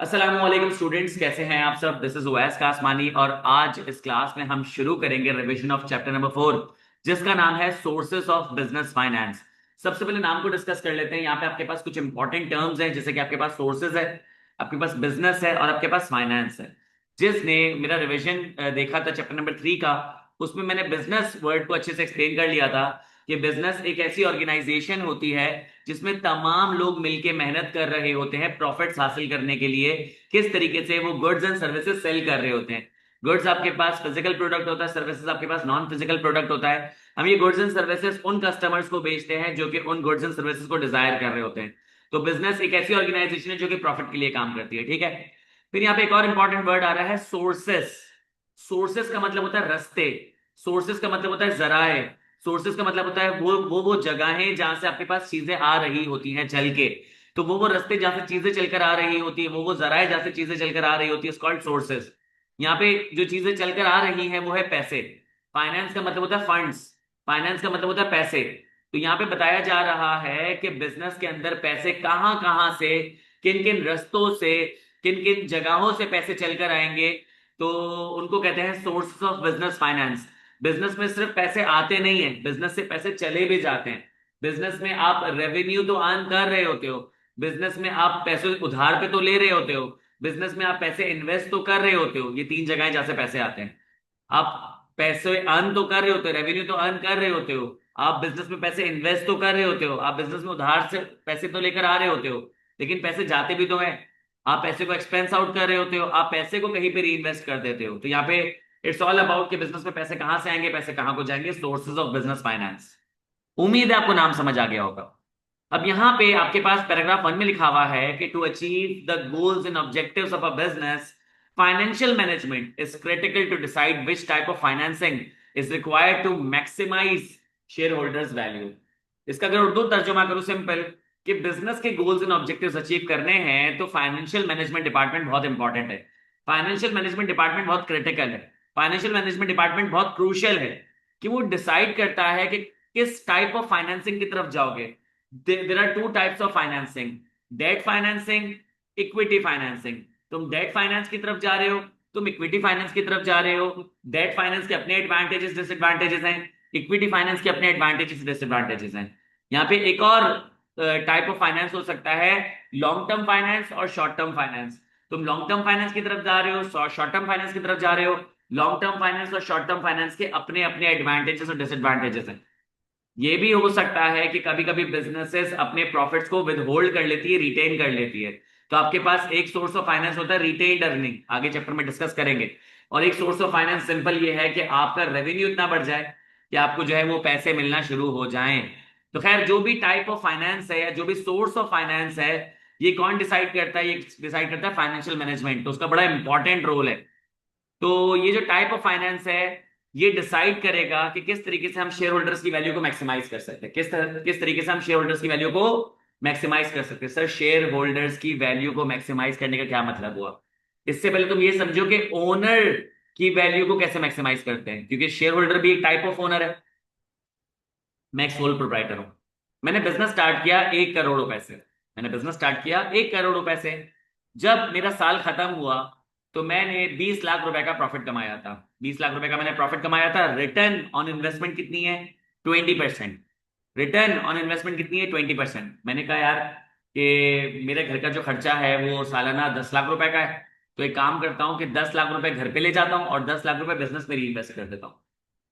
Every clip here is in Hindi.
अस्सलामुअलैकुम स्टूडेंट्स, कैसे हैं आप सब। दिस इज उवैस कासमानी और आज इस क्लास में हम शुरू करेंगे रिवीजन ऑफ चैप्टर नंबर 4, जिसका नाम है सोर्सेस ऑफ बिजनेस फाइनेंस। सबसे पहले नाम को डिस्कस कर लेते हैं। यहाँ पे आपके पास कुछ इंपॉर्टेंट टर्म्स हैं, जैसे कि आपके पास सोर्सेज है, आपके पास बिजनेस है और आपके पास फाइनेंस है। जिसने मेरा रिवीजन देखा था चैप्टर नंबर 3 का, उसमें मैंने बिजनेस वर्ड को अच्छे से एक्सप्लेन कर लिया था कि बिजनेस एक ऐसी ऑर्गेनाइजेशन होती है जिसमें तमाम लोग मिलके मेहनत कर रहे होते हैं प्रॉफिट्स हासिल करने के लिए। किस तरीके से वो गुड्स एंड सर्विसेज सेल कर रहे होते हैं। गुड्स आपके पास फिजिकल प्रोडक्ट होता है, सर्विसेज आपके पास नॉन फिजिकल प्रोडक्ट होता है। हम ये गुड्स एंड सर्विसेज उन कस्टमर्स को बेचते हैं जो कि उन गुड्स एंड सर्विसेज को डिजायर कर रहे होते हैं। तो बिजनेस एक ऐसी ऑर्गेनाइजेशन है जो कि प्रॉफिट के लिए काम करती है, ठीक है। फिर यहाँ पे एक और इंपॉर्टेंट वर्ड आ रहा है सोर्सेस। सोर्सेस का मतलब होता है रास्ते, सोर्सेस का मतलब होता है जराए, सोर्सेस का मतलब होता है वो जगहें जहां से आपके पास चीजें आ रही होती हैं चल के। तो वो रास्ते जहां से चीजें चलकर आ रही होती है, वो जराए जहां से चीजें चलकर आ रही होती है, कॉल्ड सोर्सेस। यहाँ पे जो चीजें चलकर आ रही हैं वो है पैसे। फाइनेंस का मतलब होता है फंड्स, फाइनेंस का मतलब होता है पैसे। तो यहाँ पे बताया जा रहा है कि बिजनेस के अंदर पैसे कहाँ कहाँ से, किन किन रस्तों से, किन किन जगहों से पैसे चलकर आएंगे। तो उनको कहते हैं source of business finance. Business में सिर्फ पैसे आते नहीं है, बिजनेस से पैसे चले भी जाते हैं। बिजनेस में आप रेवेन्यू तो अर्न कर रहे होते हो, बिजनेस में आप पैसे उधार पे तो ले रहे होते हो, बिजनेस में आप पैसे इन्वेस्ट तो कर रहे होते हो। ये तीन जगहें जहां से पैसे आते हैं। आप पैसे अर्न तो कर रहे होते हो, रेवेन्यू तो अर्न कर रहे होते हो, आप बिजनेस में पैसे इन्वेस्ट तो कर रहे होते हो, आप बिजनेस में उधार से पैसे तो लेकर आ रहे होते हो, लेकिन पैसे जाते भी तो हैं। आप पैसे को एक्सपेंस आउट कर रहे होते हो, आप पैसे को कहीं पे री इन्वेस्ट कर देते हो। तो यहाँ पे इट्स ऑल अबाउट कि बिजनेस में पैसे कहां से आएंगे, पैसे कहां को जाएंगे, सोर्सेज ऑफ बिजनेस फाइनेंस। उम्मीद है आपको नाम समझ आ गया होगा। अब यहाँ पे आपके पास पैराग्राफ 1 में लिखा हुआ है कि to achieve the goals and objectives of a business, financial management is critical to decide which type of financing is required to maximize share holders value. इसका अगर उर्दू तर्जुमा करूं सिंपल, कि बिजनेस के गोल्स एंड ऑब्जेक्टिव्स अचीव करने हैं तो फाइनेंशियल मैनेजमेंट डिपार्टमेंट बहुत इंपॉर्टेंट है। फाइनेंशियल मैनेजमेंट डिपार्टमेंट बहुत क्रिटिकल है। फाइनेंशियल मैनेजमेंट डिपार्टमेंट बहुत क्रूशियल है कि वो डिसाइड करता है कि किस टाइप ऑफ फाइनेंसिंग की तरफ जाओगे। There are two types of financing, debt financing, equity financing. तुम डेट फाइनेंस की तरफ जा रहे हो, तुम इक्विटी फाइनेंस की तरफ जा रहे हो। डेट फाइनेंस के अपने एडवांटेजेस डिसएडवांटेजेस हैं, इक्विटी फाइनेंस के अपने एडवांटेजेस डिसएडवांटेजेस हैं। यहाँ पे एक और टाइप ऑफ फाइनेंस हो सकता है लॉन्ग टर्म फाइनेंस और शॉर्ट टर्म फाइनेंस। तुम लॉन्ग टर्म फाइनेंस की तरफ जा रहे हो, शॉर्ट टर्म फाइनेंस की तरफ जा रहे हो। लॉन्ग टर्म फाइनेंस और शॉर्ट टर्म फाइनेंस के अपने अपने एडवांटेजेस और डिसएडवांटेजेस हैं। ये भी हो सकता है कि कभी कभी बिजनेसेस अपने प्रॉफिट्स को विद होल्ड कर लेती है, रिटेन कर लेती है। तो आपके पास एक सोर्स ऑफ फाइनेंस होता है रिटेन्ड अर्निंग, आगे चैप्टर में डिस्कस करेंगे। और एक सोर्स ऑफ फाइनेंस सिंपल ये है कि आपका रेवेन्यू इतना बढ़ जाए कि आपको जो है वो पैसे मिलना शुरू हो जाएं। तो खैर, जो भी टाइप ऑफ फाइनेंस है या जो भी सोर्स ऑफ फाइनेंस है, ये कौन डिसाइड करता है? ये डिसाइड करता है फाइनेंशियल मैनेजमेंट। तो उसका बड़ा इंपॉर्टेंट रोल है। तो ये जो टाइप ऑफ फाइनेंस है, ये डिसाइड करेगा कि किस तरीके से हम शेयर होल्डर्स की वैल्यू को मैक्सिमाइज कर सकते हैं। किस तरीके से हम शेयर होल्डर्स की वैल्यू को मैक्सिमाइज कर सकते हैं। सर, शेयर होल्डर्स की वैल्यू को मैक्सिमाइज करने का क्या मतलब हुआ? इससे पहले तुम ये समझो कि ओनर की वैल्यू को कैसे मैक्सिमाइज करते हैं, क्योंकि शेयर होल्डर भी एक टाइप ऑफ ओनर है। मैं एक सोल प्रोप्राइटर हूं। मैंने बिजनेस स्टार्ट किया 1 करोड़ रुपए से। मैंने बिजनेस स्टार्ट किया 1 करोड़ रुपए से। जब मेरा साल खत्म हुआ तो मैंने 20 लाख रुपए का प्रॉफिट कमाया था। 20 लाख रुपए का मैंने प्रॉफिट कमाया था। रिटर्न ऑन इन्वेस्टमेंट कितनी है? 20%। रिटर्न ऑन इन्वेस्टमेंट कितनी है? 20%। मैंने कहा यार कि मेरे घर का जो खर्चा है वो सालाना 10 लाख रुपए का है, तो एक काम करता हूँ कि 10 लाख रुपए घर पे ले जाता हूँ और 10 लाख रुपए बिजनेस में री इन्वेस्ट कर देता हूँ।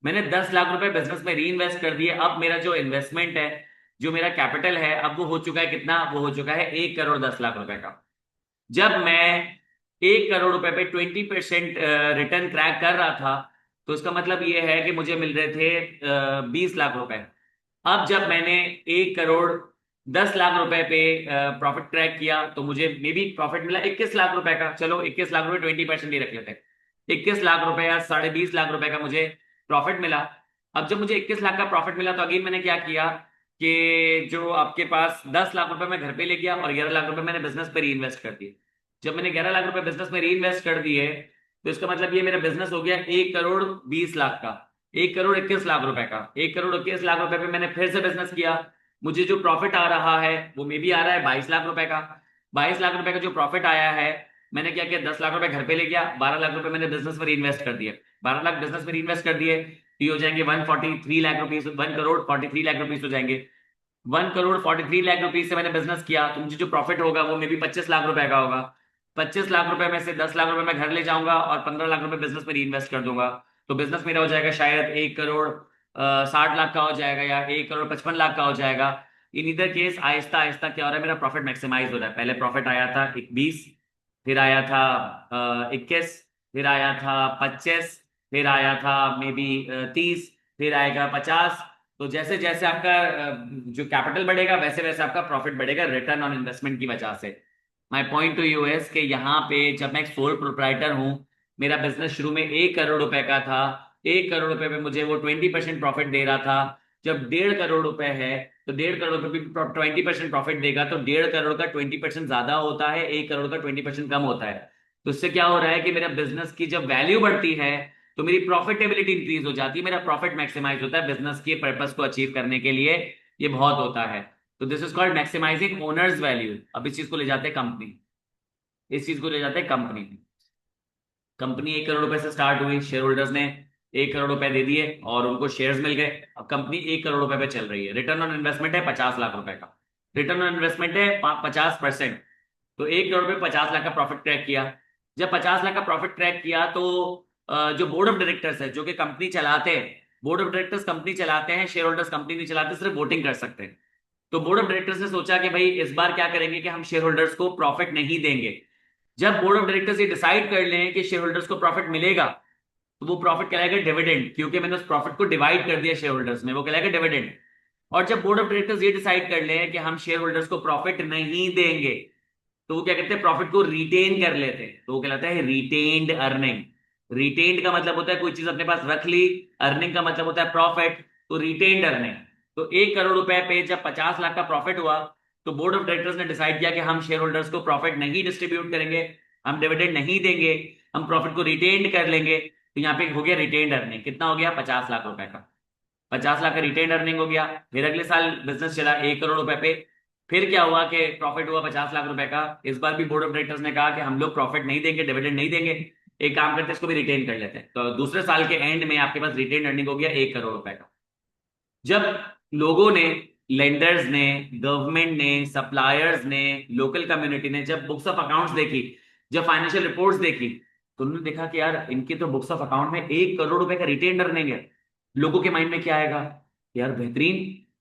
मैंने 10 लाख रुपए बिजनेस में री इन्वेस्ट कर दिए। अब मेरा जो इन्वेस्टमेंट है, जो मेरा कैपिटल है, अब वो हो चुका है कितना? वो हो चुका है 1 करोड़ 10 लाख रुपए का। जब मैं 1 करोड़ रुपए पे 20% रिटर्न क्रैक कर रहा था, तो इसका मतलब ये है कि मुझे मिल रहे थे 20 लाख रुपए। अब जब मैंने 1 करोड़ 10 लाख रुपए पे प्रॉफिट क्रैक किया तो मुझे मे बी प्रॉफिट मिला 21 लाख रुपए का। चलो 21 लाख रुपए 20% ही रख लेते हैं। 21 लाख रुपए या 20.5 लाख रुपए का मुझे प्रॉफिट मिला। अब जब मुझे 21 लाख का प्रॉफिट मिला तो अगेन मैंने क्या किया कि जो आपके पास 10 लाख रुपए मैं घर पे ले गया और 11 लाख रुपए मैंने बिजनेस पे री इन्वेस्ट कर दिए। जब मैंने 11 लाख रुपए बिजनेस में री इन्वेस्ट कर दिए तो इसका मतलब ये मेरा बिजनेस हो गया 1 करोड़ 20 लाख का। 1 करोड़ 21 लाख रुपए का। 1 करोड़ 21 लाख रुपए पे मैंने फिर से बिजनेस किया। मुझे जो प्रॉफिट आ रहा है वो मे भी आ रहा है 22 लाख रुपए का। 22 लाख रुपए का जो प्रॉफिट आया है, मैंने क्या किया, 10 लाख रुपए घर पे ले गया, 12 लाख रुपए मैंने बिजनेस में इन्वेस्ट कर दिए, 12 लाख बिजनेस में इन्वेस्ट कर दिए, तो ये हो जाएंगे 143 लाख रुपीज, 1 करोड़ 43 लाख रुपीज हो जाएंगे। 1 करोड़ 43 लाख रुपीज से मैंने बिजनेस किया, तो मुझे जो प्रॉफिट होगा वो मे बी 25 लाख रुपए का होगा। 25 लाख रुपए में से 10 लाख रुपए मैं घर ले जाऊंगा और 15 लाख रुपए बिजनेस में इन्वेस्ट कर दूंगा। तो बिजनेस मेरा हो जाएगा शायद 1 करोड़ 60 लाख का हो जाएगा, या 1 करोड़ 55 लाख का हो जाएगा। इन इधर केस आहिस्ता आहिस्ता क्या हो रहा है, मेरा प्रॉफिट मैक्सिमाइज हो रहा है। पहले प्रॉफिट आया था 20, फिर आया था 21, फिर आया था 25, फिर आया था मे बी 30, फिर आएगा 50। तो जैसे जैसे आपका जो कैपिटल बढ़ेगा वैसे वैसे आपका प्रॉफिट बढ़ेगा रिटर्न ऑन इन्वेस्टमेंट की वजह से। My point two you is कि यहाँ पे जब मैं एक सोल प्रोप्राइटर हूँ, मेरा बिजनेस शुरू में 1 करोड़ रुपए का था, 1 करोड़ रुपए में मुझे वो 20% प्रॉफिट दे रहा था। जब 1.5 करोड़ रुपए है तो 1.5 करोड़ रुपए भी 20% प्रॉफिट देगा, तो 1.5 करोड़ का 20% ज्यादा होता है, 1 करोड़ का 20% कम होता है। तो इससे क्या हो रहा है कि मेरा बिजनेस की जब वैल्यू बढ़ती है तो मेरी प्रॉफिटेबिलिटी इंक्रीज हो जाती है, मेरा प्रॉफिट मैक्सिमाइज होता है बिजनेस के पर्पस को अचीव करने के लिए। ये बहुत होता है। तो this is called maximizing owners value. अब इस चीज को ले जाते हैं कंपनी, इस चीज को ले जाते हैं कंपनी। कंपनी 1 करोड़ रुपए से स्टार्ट हुई, शेयर होल्डर्स ने 1 करोड़ रुपए दे दिए और उनको शेयर्स मिल गए। अब कंपनी 1 करोड़ रुपए पे चल रही है, रिटर्न ऑन इन्वेस्टमेंट है 50 लाख रुपए का, रिटर्न ऑन इन्वेस्टमेंट है 50%। तो 1 करोड़ पे 50 लाख का प्रॉफिट ट्रैक किया। जब 50 लाख का प्रॉफिट ट्रैक किया तो जो बोर्ड ऑफ डायरेक्टर्स है जो कि कंपनी चलाते हैं, बोर्ड ऑफ डायरेक्टर्स कंपनी चलाते हैं, शेयर होल्डर्स कंपनी नहीं चलाते, सिर्फ वोटिंग कर सकते हैं। तो बोर्ड ऑफ डायरेक्टर्स ने सोचा कि भाई इस बार क्या करेंगे कि हम शेयर होल्डर्स को प्रॉफिट नहीं देंगे। जब बोर्ड ऑफ डायरेक्टर्स ये डिसाइड कर लें कि शेयर होल्डर्स को प्रॉफिट मिलेगा, तो वो प्रॉफिट कहलाएगा डिविडेंड, क्योंकि मैंने उस प्रॉफिट को डिवाइड कर दिया शेयर होल्डर्स में, वो कहलाएगा डिविडेंड। और जब बोर्ड ऑफ डायरेक्टर्स ये डिसाइड कर लें कि हम शेयर होल्डर्स को प्रॉफिट नहीं देंगे, तो वो क्या करते हैं, प्रॉफिट को रिटेन कर लेते हैं, तो वो कहलाता है रिटेन्ड अर्निंग। रिटेन्ड का मतलब होता है कोई चीज अपने पास रख ली, अर्निंग का मतलब होता है प्रॉफिट, तो रिटेन्ड अर्निंग। तो 1 करोड़ रुपए पे जब 50 लाख का प्रॉफिट हुआ, तो बोर्ड ऑफ डायरेक्टर्स ने डिसाइड किया कि हम शेयर होल्डर्स को प्रॉफिट नहीं डिस्ट्रीब्यूट करेंगे, हम डिविडेंड नहीं देंगे, हम प्रॉफिट को रिटेन्ड कर लेंगे। तो यहाँ पे हो गया रिटेन्ड अर्निंग, कितना हो गया, 50 लाख रुपए का। 50 लाख का रिटेन्ड अर्निंग हो गया। फिर अगले साल बिजनेस चला 1 करोड़ रुपए पे, फिर क्या हुआ कि प्रॉफिट हुआ 50 लाख रुपए का। इस बार भी बोर्ड ऑफ डायरेक्टर्स ने कहा कि हम लोग प्रॉफिट नहीं देंगे, डिविडेंड नहीं देंगे, एक काम करते हैं इसको भी रिटेन कर लेते हैं। तो दूसरे साल के एंड में आपके पास रिटेन अर्निंग हो गया 1 करोड़ रुपए का। जब लोगों ने, लेंडर्स ने, गवर्नमेंट ने, सप्लायर्स ने, लोकल कम्युनिटी ने जब बुक्स ऑफ अकाउंट्स देखी, जब फाइनेंशियल रिपोर्ट्स देखी, तो उन्होंने देखा कि यार इनके तो बुक्स ऑफ अकाउंट में 1 करोड़ रुपए का रिटेन अर्निंग है। लोगों के माइंड में क्या आएगा, यार बेहतरीन,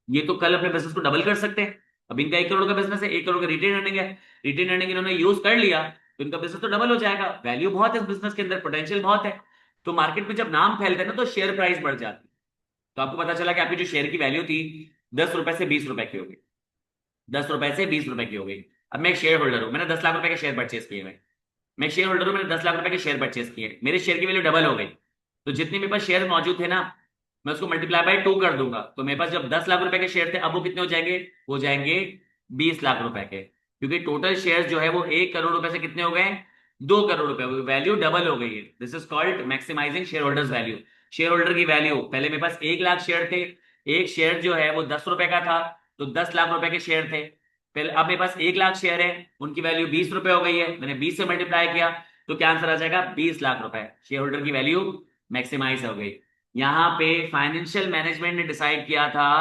ये तो कल अपने बिजनेस को डबल कर सकते हैं। अब इनका 1 करोड़ का बिजनेस है, 1 करोड़ का रिटेन अर्निंग है, रिटेन अर्निंग इन्होंने यूज कर लिया, तो इनका बिजनेस तो डबल हो जाएगा। वैल्यू बहुत है इस बिजनेस के अंदर, पोटेंशियल बहुत है। तो मार्केट में जब नाम फैलता है ना, तो शेयर प्राइस बढ़ जाती है। तो आपको पता चला कि आपकी जो शेयर की वैल्यू थी 10 रुपए से 20 रुपए की हो गई, 10 रुपए से 20 रुपए की हो गई। अब मैं एक शेयर होल्डर हूं, मैंने 10 लाख रुपए के शेयर परचेस किए हुए। मैं शेयर होल्डर हूं, मैंने 10 लाख रुपए के शेयर परचेस किए, मेरे शेयर की वैल्यू डबल हो गई। तो जितने मेरे पास शेयर मौजूद थे ना, मैं उसको मल्टीप्लाई बाय 2 कर दूंगा, तो मेरे पास जब 10 लाख रुपए के शेयर थे, अब वो कितने हो जाएंगे, हो जाएंगे 20 लाख रुपए के। क्योंकि टोटल शेयर जो है वो 1 करोड़ रुपए से कितने हो गए, 2 करोड़ रुपए, वैल्यू डबल हो गई है। This is called maximizing share holders value. Share holder की वैल्यू, पहले मेरे पास 1 लाख शेयर थे, एक शेयर जो है वो 10 रुपए का था, तो 10 लाख रुपए के शेयर थे। पहले अब मेरे पास 1 लाख शेयर है, उनकी वैल्यू 20 रुपए हो गई है, मैंने 20 से मल्टीप्लाई किया, तो क्या आंसर आ जाएगा, 20 लाख रुपए। शेयर होल्डर की वैल्यू मैक्सिमाइज हो गई। यहाँ पे फाइनेंशियल मैनेजमेंट ने डिसाइड किया था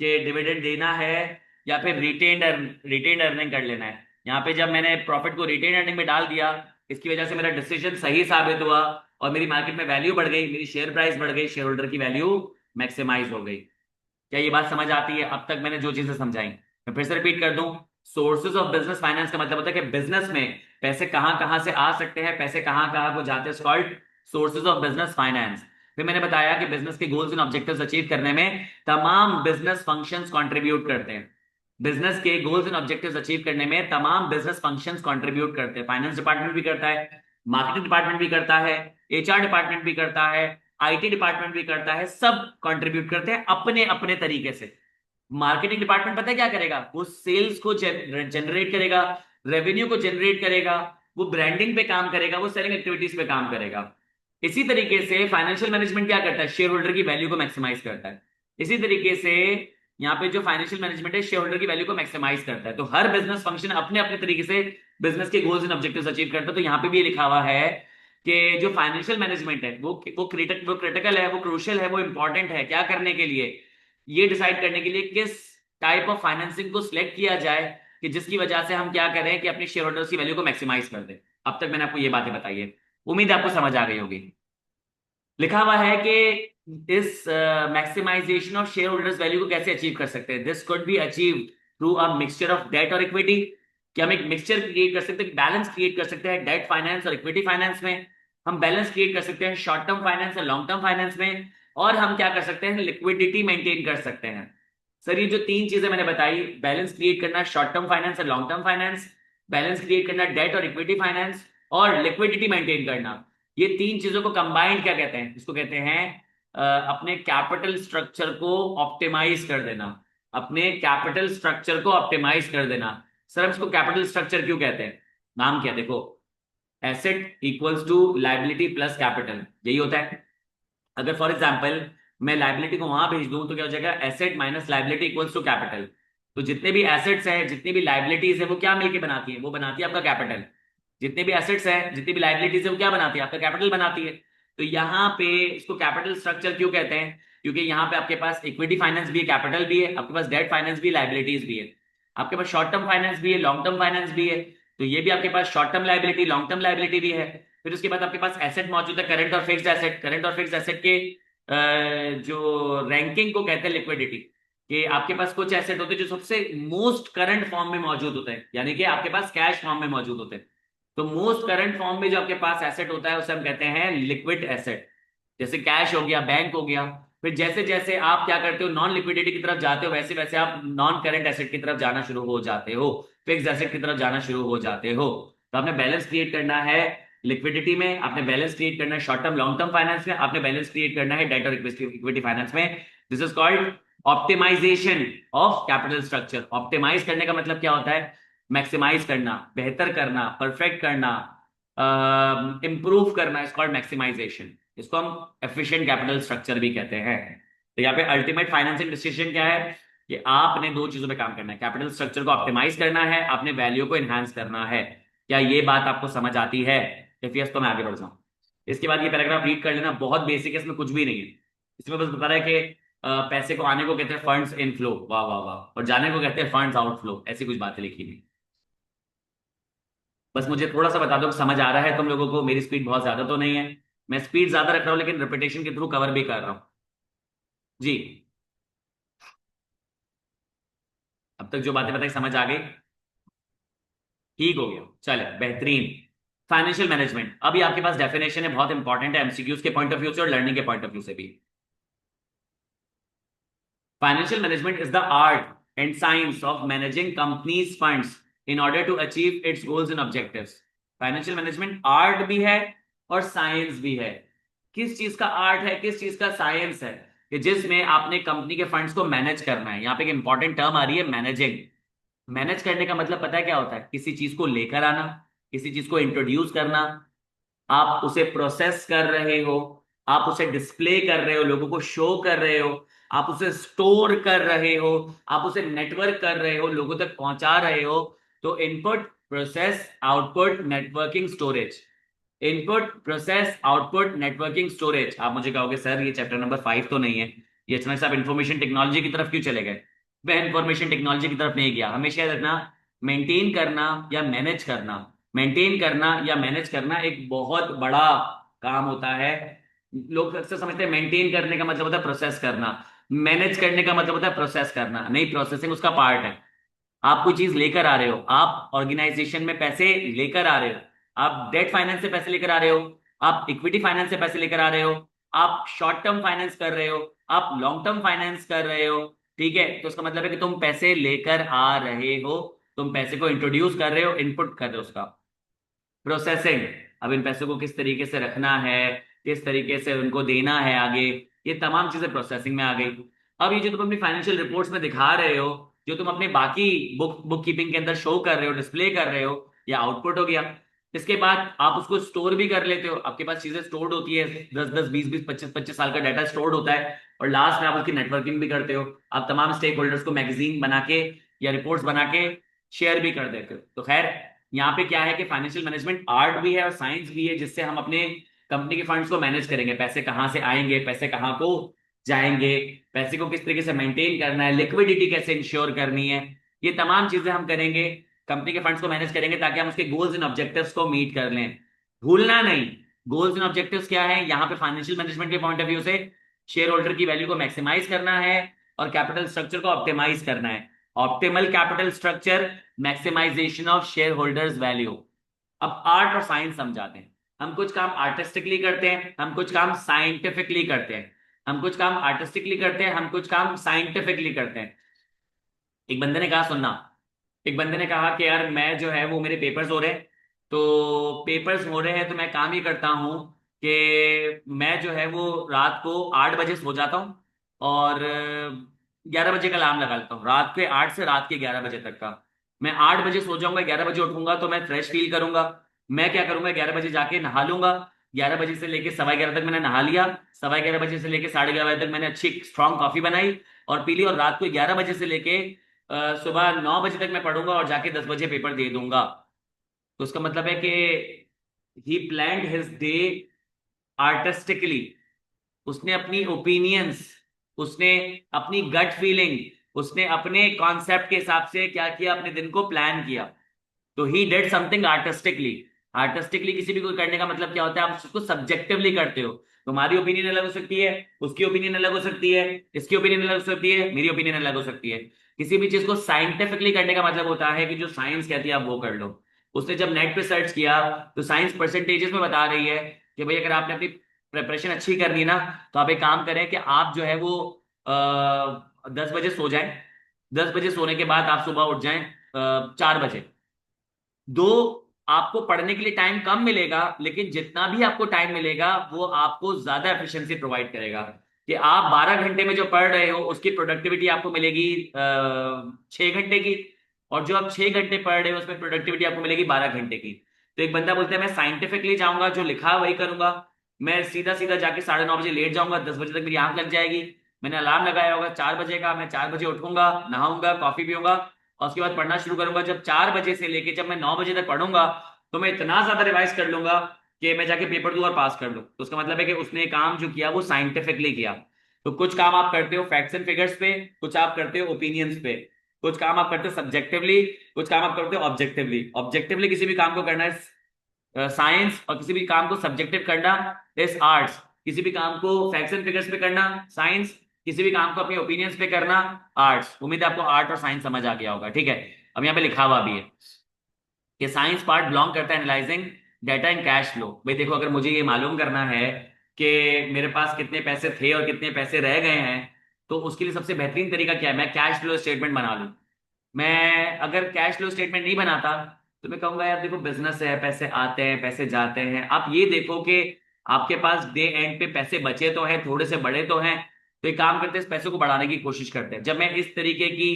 कि डिविडेंड देना है या फिर रिटेन अर्निंग कर लेना है। यहाँ पे जब मैंने प्रॉफिट को रिटेन अर्निंग में डाल दिया, इसकी वजह से मेरा डिसीजन सही साबित हुआ और मेरी मार्केट में वैल्यू बढ़ गई, मेरी शेयर प्राइस बढ़ गई, शेयर होल्डर की वैल्यू मैक्सिमाइज हो गई। क्या ये बात समझ आती है? अब तक मैंने जो चीजें समझाई मैं फिर से रिपीट कर दूं। सोर्सेज ऑफ बिजनेस फाइनेंस का मतलब होता है कि बिजनेस में पैसे कहां कहां से आ सकते हैं, पैसे कहां कहां को जाते हैं, called sources of business finance. फिर मैंने बताया कि बिजनेस के गोल्स एंड ऑब्जेक्टिव्स अचीव करने में तमाम बिजनेस फंक्शंस कंट्रीब्यूट करते हैं। बिजनेस के गोल्स एंड ऑब्जेक्टिव्स अचीव करने में तमाम बिजनेस फंक्शंस कंट्रीब्यूट करते हैं। फाइनेंस डिपार्टमेंट भी करता है, मार्केटिंग डिपार्टमेंट भी करता है, एचआर डिपार्टमेंट भी करता है, आईटी डिपार्टमेंट भी करता है, सब कंट्रीब्यूट करते हैं अपने अपने तरीके से। मार्केटिंग डिपार्टमेंट पता है क्या करेगा, वो सेल्स को जनरेट करेगा, रेवेन्यू को जनरेट करेगा, वो ब्रांडिंग पे काम करेगा, वो सेलिंग एक्टिविटीज पे काम करेगा। इसी तरीके से फाइनेंशियल मैनेजमेंट क्या करता है, शेयर होल्डर की वैल्यू को मैक्सिमाइज करता है। इसी तरीके से यहाँ पे जो फाइनेंशियल मैनेजमेंट है शेयर होल्डर की वैल्यू को मैक्सिमाइज करता है। तो हर बिजनेस फंक्शन अपने अपने तरीके से बिजनेस के गोल्स एंड ऑब्जेक्टिव्स अचीव करता है। तो यहाँ पे भी ये लिखा हुआ है कि जो फाइनेंशियल मैनेजमेंट है वो क्रिटिकल है, वो क्रूशियल है, वो इंपॉर्टेंट है क्या करने के लिए, ये डिसाइड करने के लिए किस टाइप ऑफ फाइनेंसिंग को सिलेक्ट किया जाए कि जिसकी वजह से हम क्या करें कि अपने शेयर होल्डर्स की वैल्यू को मैक्सिमाइज कर दें। अब तक मैंने आपको ये बातें बताई है, उम्मीद है आपको समझ आ गई होगी। लिखा हुआ है कि इस maximization of share holders value को कैसे अचीव कर सकते हैं। This could be achieve through a mixture of debt और इक्विटी। कि हम एक मिक्सचर क्रिएट कर सकते हैं, बैलेंस क्रिएट कर सकते हैं डेट फाइनेंस और इक्विटी फाइनेंस में। हम बैलेंस क्रिएट कर सकते हैं शॉर्ट टर्म फाइनेंस और लॉन्ग टर्म फाइनेंस में। और हम क्या कर सकते हैं, लिक्विडिटी मेंटेन कर सकते हैं। सर ये जो तीन चीजें मैंने बताई, बैलेंस क्रिएट करना शॉर्ट टर्म फाइनेंस और long term finance, balance create करना डेट और इक्विटी फाइनेंस, और लिक्विडिटी मेंटेन करना, ये तीन चीजों को कंबाइंड क्या कहते हैं, इसको कहते हैं अपने कैपिटल स्ट्रक्चर को ऑप्टिमाइज कर देना। अपने कैपिटल स्ट्रक्चर को ऑप्टिमाइज कर देना। सर हम इसको कैपिटल स्ट्रक्चर क्यों कहते हैं, नाम क्या, देखो asset equals to liability plus capital, यही होता है। अगर फॉर एग्जांपल मैं लाइबिलिटी को वहां भेज दूं तो क्या हो जाएगा, asset minus liability equals to capital. तो जितने भी एसेट्स हैं, जितनी भी लाइबिलिटीज है, वो क्या मिलके बनाती है, वो बनाती है आपका कैपिटल। जितने भी एसेट्स हैं, जितनी भी लाइबिलिटीज है, वो क्या बनाती है, आपका कैपिटल बनाती है। तो यहाँ पे इसको कैपिटल स्ट्रक्चर क्यों कहते हैं, क्योंकि यहाँ पे आपके पास इक्विटी फाइनेंस भी है, कैपिटल भी है, आपके पास डेट फाइनेंस भी, लाइबिलिटीज भी है, आपके पास शॉर्ट टर्म फाइनेंस भी है, लॉन्ग टर्म फाइनेंस भी है। तो ये भी आपके पास short term liability, long term liability भी है। फिर उसके बाद आपके पास एसेट मौजूद है, करंट और फिक्स्ड एसेट। करंट और फिक्स्ड एसेट के जो रैंकिंग को कहते हैं लिक्विडिटी। कि आपके पास कुछ एसेट होते हैं जो सबसे मोस्ट करंट फॉर्म में मौजूद होते हैं, यानी कि आपके पास कैश फॉर्म में मौजूद होते हैं। तो मोस्ट करंट फॉर्म में जो आपके पास एसेट होता है उसे हम कहते हैं लिक्विड एसेट। जैसे कैश हो गया, बैंक हो गया। फिर जैसे जैसे आप क्या करते हो, नॉन लिक्विडिटी की तरफ जाते हो, वैसे वैसे आप नॉन करंट एसेट की तरफ जाना शुरू हो जाते हो, फिक्स एसेट की तरफ जाना शुरू हो जाते हो। तो आपने बैलेंस क्रिएट करना है लिक्विडिटी में, आपने बैलेंस क्रिएट करना है short term long term finance में, आपने बैलेंस क्रिएट करना है डेट और इक्विटी फाइनेंस में। This is called optimization of capital structure. Optimize करने का मतलब क्या होता है, मैक्सिमाइज करना, बेहतर करना, परफेक्ट करना, इंप्रूव करना, इज कॉल्ड मैक्सिमाइजेशन। इसको हम एफिशिएंट कैपिटल स्ट्रक्चर भी कहते हैं। तो यहाँ पे अल्टीमेट फाइनेंसिंग डिसीजन क्या है कि आपने दो चीजों पे काम करना है, कैपिटल स्ट्रक्चर को ऑप्टिमाइज करना है, आपने वैल्यू को एनहांस करना है। क्या ये बात आपको समझ आती है? इफ यस तो मैं आगे बढ़ जाऊं। इसके बाद ये पैराग्राफ रीड कर लेना, बहुत बेसिक है, इसमें कुछ भी नहीं है। इसमें बस बता रहा है कि पैसे को आने को कहते हैं फंड्स इनफ्लो, वाह वाह वाह, और जाने को कहते हैं फंड्स आउटफ्लो, ऐसी कुछ बातें लिखी नहीं। बस मुझे थोड़ा सा बता दो कि समझ आ रहा है तुम लोगों को। मेरी स्पीड बहुत ज्यादा तो नहीं है, मैं स्पीड ज्यादा रख रहा हूँ लेकिन रिपीटेशन के थ्रू कवर भी कर रहा हूँ जी। अब तक जो बातें बताई समझ आ गई, ठीक हो गया, चले बेहतरीन। फाइनेंशियल मैनेजमेंट, अभी आपके पास डेफिनेशन है, बहुत इंपॉर्टेंट है एमसीक्यूज के पॉइंट ऑफ व्यू से और लर्निंग के पॉइंट ऑफ व्यू से भी। Financial management is the art and science of managing companies funds in order to achieve its goals and objectives. Financial management art भी है और साइंस भी है। किस चीज का आर्ट है, किस चीज का साइंस है, कि जिसमें आपने कंपनी के फंड्स को मैनेज करना है। यहाँ पे एक इंपॉर्टेंट टर्म आ रही है, मैनेजिंग। मैनेज करने का मतलब पता है क्या होता है, किसी चीज को लेकर आना, किसी चीज को इंट्रोड्यूस करना, आप उसे प्रोसेस कर रहे हो, आप उसे डिस्प्ले कर रहे हो, लोगों को शो कर रहे हो, आप उसे स्टोर कर रहे हो, आप उसे नेटवर्क कर रहे हो, लोगों तक पहुंचा रहे हो। तो input process output networking storage, input process output networking storage. आप मुझे कहोगे सर ये चैप्टर नंबर 5 तो नहीं है, ये अचानक से आप इंफॉर्मेशन टेक्नोलॉजी की तरफ क्यों चले गए? मैं इंफॉर्मेशन टेक्नोलॉजी की तरफ नहीं गया, हमेशा याद रखना, मेंटेन करना या मैनेज करना, मेंटेन करना या मैनेज करना एक बहुत बड़ा काम होता है। लोग अक्सर समझते हैं मेंटेन करने का मतलब होता है प्रोसेस करना, मैनेज करने का मतलब होता है प्रोसेस करना। नहीं, प्रोसेसिंग उसका पार्ट है। आप कोई चीज लेकर आ रहे हो, आप ऑर्गेनाइजेशन में पैसे लेकर आ रहे हो, आप डेट फाइनेंस से पैसे लेकर आ रहे हो, आप इक्विटी फाइनेंस से पैसे लेकर आ रहे हो, आप शॉर्ट टर्म फाइनेंस कर रहे हो, आप लॉन्ग टर्म फाइनेंस कर रहे हो। ठीक है, तो उसका मतलब है कि तुम पैसे लेकर आ रहे हो, तुम पैसे को इंट्रोड्यूस कर रहे हो, इनपुट कर रहे हो उसका। प्रोसेसिंग, अब इन पैसों को किस तरीके से रखना है, किस तरीके से उनको देना है आगे, ये तमाम चीजें प्रोसेसिंग में आ गई। अब ये जो तुम अपनी फाइनेंशियल रिपोर्ट्स में दिखा रहे हो, जो तुम अपने बाकी बुक कीपिंग के अंदर शो कर रहे हो, डिस्प्ले कर रहे हो, या आउटपुट हो गया। इसके बाद आप उसको स्टोर भी कर लेते हो, आपके पास चीजें स्टोर्ड होती है, 10 10 20 20 25 25 साल का डाटा स्टोर्ड होता है, और लास्ट में आप उसकी नेटवर्किंग भी करते हो। आप तमाम स्टेक होल्डर्स को मैगजीन बना के या रिपोर्ट्स बना के शेयर भी कर देते हो। तो खैर, यहाँ पे क्या है कि फाइनेंशियल मैनेजमेंट आर्ट भी है और साइंस भी है, जिससे हम अपने कंपनी के फंड्स को मैनेज करेंगे, पैसे कहाँ से आएंगे, पैसे कहाँ को जाएंगे, पैसे को किस तरीके से मेंटेन करना है, लिक्विडिटी कैसे इंश्योर करनी है, ये तमाम चीजें हम करेंगे, कंपनी के फंड्स को मैनेज करेंगे ताकि हम उसके गोल्स एंड ऑब्जेक्टिव्स को मीट कर लें। भूलना नहीं, गोल्स एंड ऑब्जेक्टिव्स क्या है यहाँ पे फाइनेंशियल मैनेजमेंट के पॉइंट ऑफ व्यू से, शेयर होल्डर की वैल्यू को मैक्सिमाइज करना है और कैपिटल स्ट्रक्चर को ऑप्टिमाइज करना है। Optimal capital structure, maximization of share holders value. अब आर्ट और साइंस समझाते हैं। हम कुछ काम आर्टिस्टिकली करते हैं, हम कुछ काम साइंटिफिकली करते हैं। हम कुछ काम आर्टिस्टिकली करते हैं, हम कुछ काम साइंटिफिकली करते हैं। एक बंदे ने कहा, सुनना, एक बंदे ने कहा कि यार मैं जो है वो मेरे पेपर्स हो रहे हैं, तो पेपर्स हो रहे हैं तो मैं काम ही करता हूँ कि मैं जो है वो रात को 8 बजे सो जाता हूँ और 11 बजे का अलार्म लगा लेता हूँ, रात के 8 से रात के 11 बजे तक का। मैं 8 बजे सो जाऊंगा, 11 बजे उठूंगा तो मैं फ्रेश फील करूंगा। मैं क्या करूंगा, 11 बजे जाके नहा लूंगा। 11 बजे से लेके 11:15 तक मैंने नहा लिया, 11:15 बजे से लेके 11:30 तक मैंने अच्छी स्ट्रांग कॉफी बनाई और पी ली, और रात को 11 बजे से लेके सुबह 9 बजे तक मैं पढ़ूंगा और जाके 10 बजे पेपर दे दूंगा। तो उसका मतलब है कि ही प्लान्ड हिज डे आर्टिस्टिकली। उसने अपनी ओपिनियंस, उसने अपनी गट फीलिंग, उसने अपने कॉन्सेप्ट के हिसाब से क्या किया, अपने दिन को प्लान किया। तो he did something artistically. Artistically किसी भी कोई करने का मतलब क्या होता है, आप उसको सब्जेक्टिवली करते हो। तुम्हारी ओपिनियन अलग हो सकती है, उसकी ओपिनियन अलग हो सकती है, इसकी ओपिनियन अलग हो सकती है, मेरी ओपिनियन अलग हो सकती है। किसी भी चीज को साइंटिफिकली करने का मतलब होता है कि जो साइंस कहती है आप वो कर लो। उसने जब नेट पे सर्च किया तो साइंस परसेंटेजेस में बता रही है कि भाई अगर आपने अपनी प्रिपरेशन अच्छी करनी ना, तो आप एक काम करें कि आप जो है वो 10 बजे सो जाएं। 10 बजे सोने के बाद आप सुबह उठ जाएं 4 बजे। दो, आपको पढ़ने के लिए टाइम कम मिलेगा, लेकिन जितना भी आपको टाइम मिलेगा वो आपको ज्यादा एफिशिएंसी प्रोवाइड करेगा। कि आप 12 घंटे में जो पढ़ रहे हो उसकी प्रोडक्टिविटी आपको मिलेगी 6 घंटे की, और जो आप 6 घंटे पढ़ रहे हो उसमें प्रोडक्टिविटी आपको मिलेगी 12 घंटे की। तो एक बंदा बोलता है मैं साइंटिफिकली जाऊंगा, जो लिखा है वही करूंगा, मैं सीधा सीधा जाके 9:30 बजे लेट जाऊंगा, 10 बजे तक मेरी आंख लग जाएगी। मैंने अलार्म लगाया होगा 4 बजे का, मैं 4 बजे उठूंगा, नहाऊंगा, कॉफी पीऊंगा और उसके बाद पढ़ना शुरू करूंगा। जब 4 बजे से लेके जब मैं 9 बजे तक पढ़ूंगा तो मैं इतना ज्यादा रिवाइज कर लूंगा कि मैं जाके पेपर दूं और पास कर लूं। तो उसका मतलब है कि उसने काम जो किया वो साइंटिफिकली किया। तो कुछ काम आप करते हो फैक्ट्स एंड फिगर्स पे, कुछ आप करते हो ओपिनियंस पे, कुछ काम आप करते हो सब्जेक्टिवली, कुछ काम आप करते हो ऑब्जेक्टिवली। ऑब्जेक्टिवली किसी भी काम को करना है साइंस, और किसी भी काम को सब्जेक्टिव करना इज आर्ट्स। किसी भी काम को फैक्ट्स एंड फिगर्स पे करना साइंस, किसी भी काम को अपने ओपिनियंस पे करना आर्ट्स। उम्मीद है आपको आर्ट और साइंस समझ आ गया होगा। ठीक है, अब यहाँ पे लिखा हुआ भी है कि साइंस पार्ट बिलोंग करता है analysing data and cash flow. भाई देखो, अगर मुझे ये मालूम करना है कि मेरे पास कितने पैसे थे और कितने पैसे रह गए हैं, तो उसके लिए सबसे बेहतरीन तरीका क्या है, मैं कैश फ्लो स्टेटमेंट बना लूं। मैं अगर कैश फ्लो स्टेटमेंट नहीं बनाता तो मैं कहूंगा यार देखो बिजनेस है, पैसे आते हैं पैसे जाते हैं, आप ये देखो कि आपके पास डे एंड पे पैसे बचे तो हैं, थोड़े से बड़े तो हैं। तो एक काम करते हैं, इस पैसे को बढ़ाने की कोशिश करते हैं। जब मैं इस तरीके की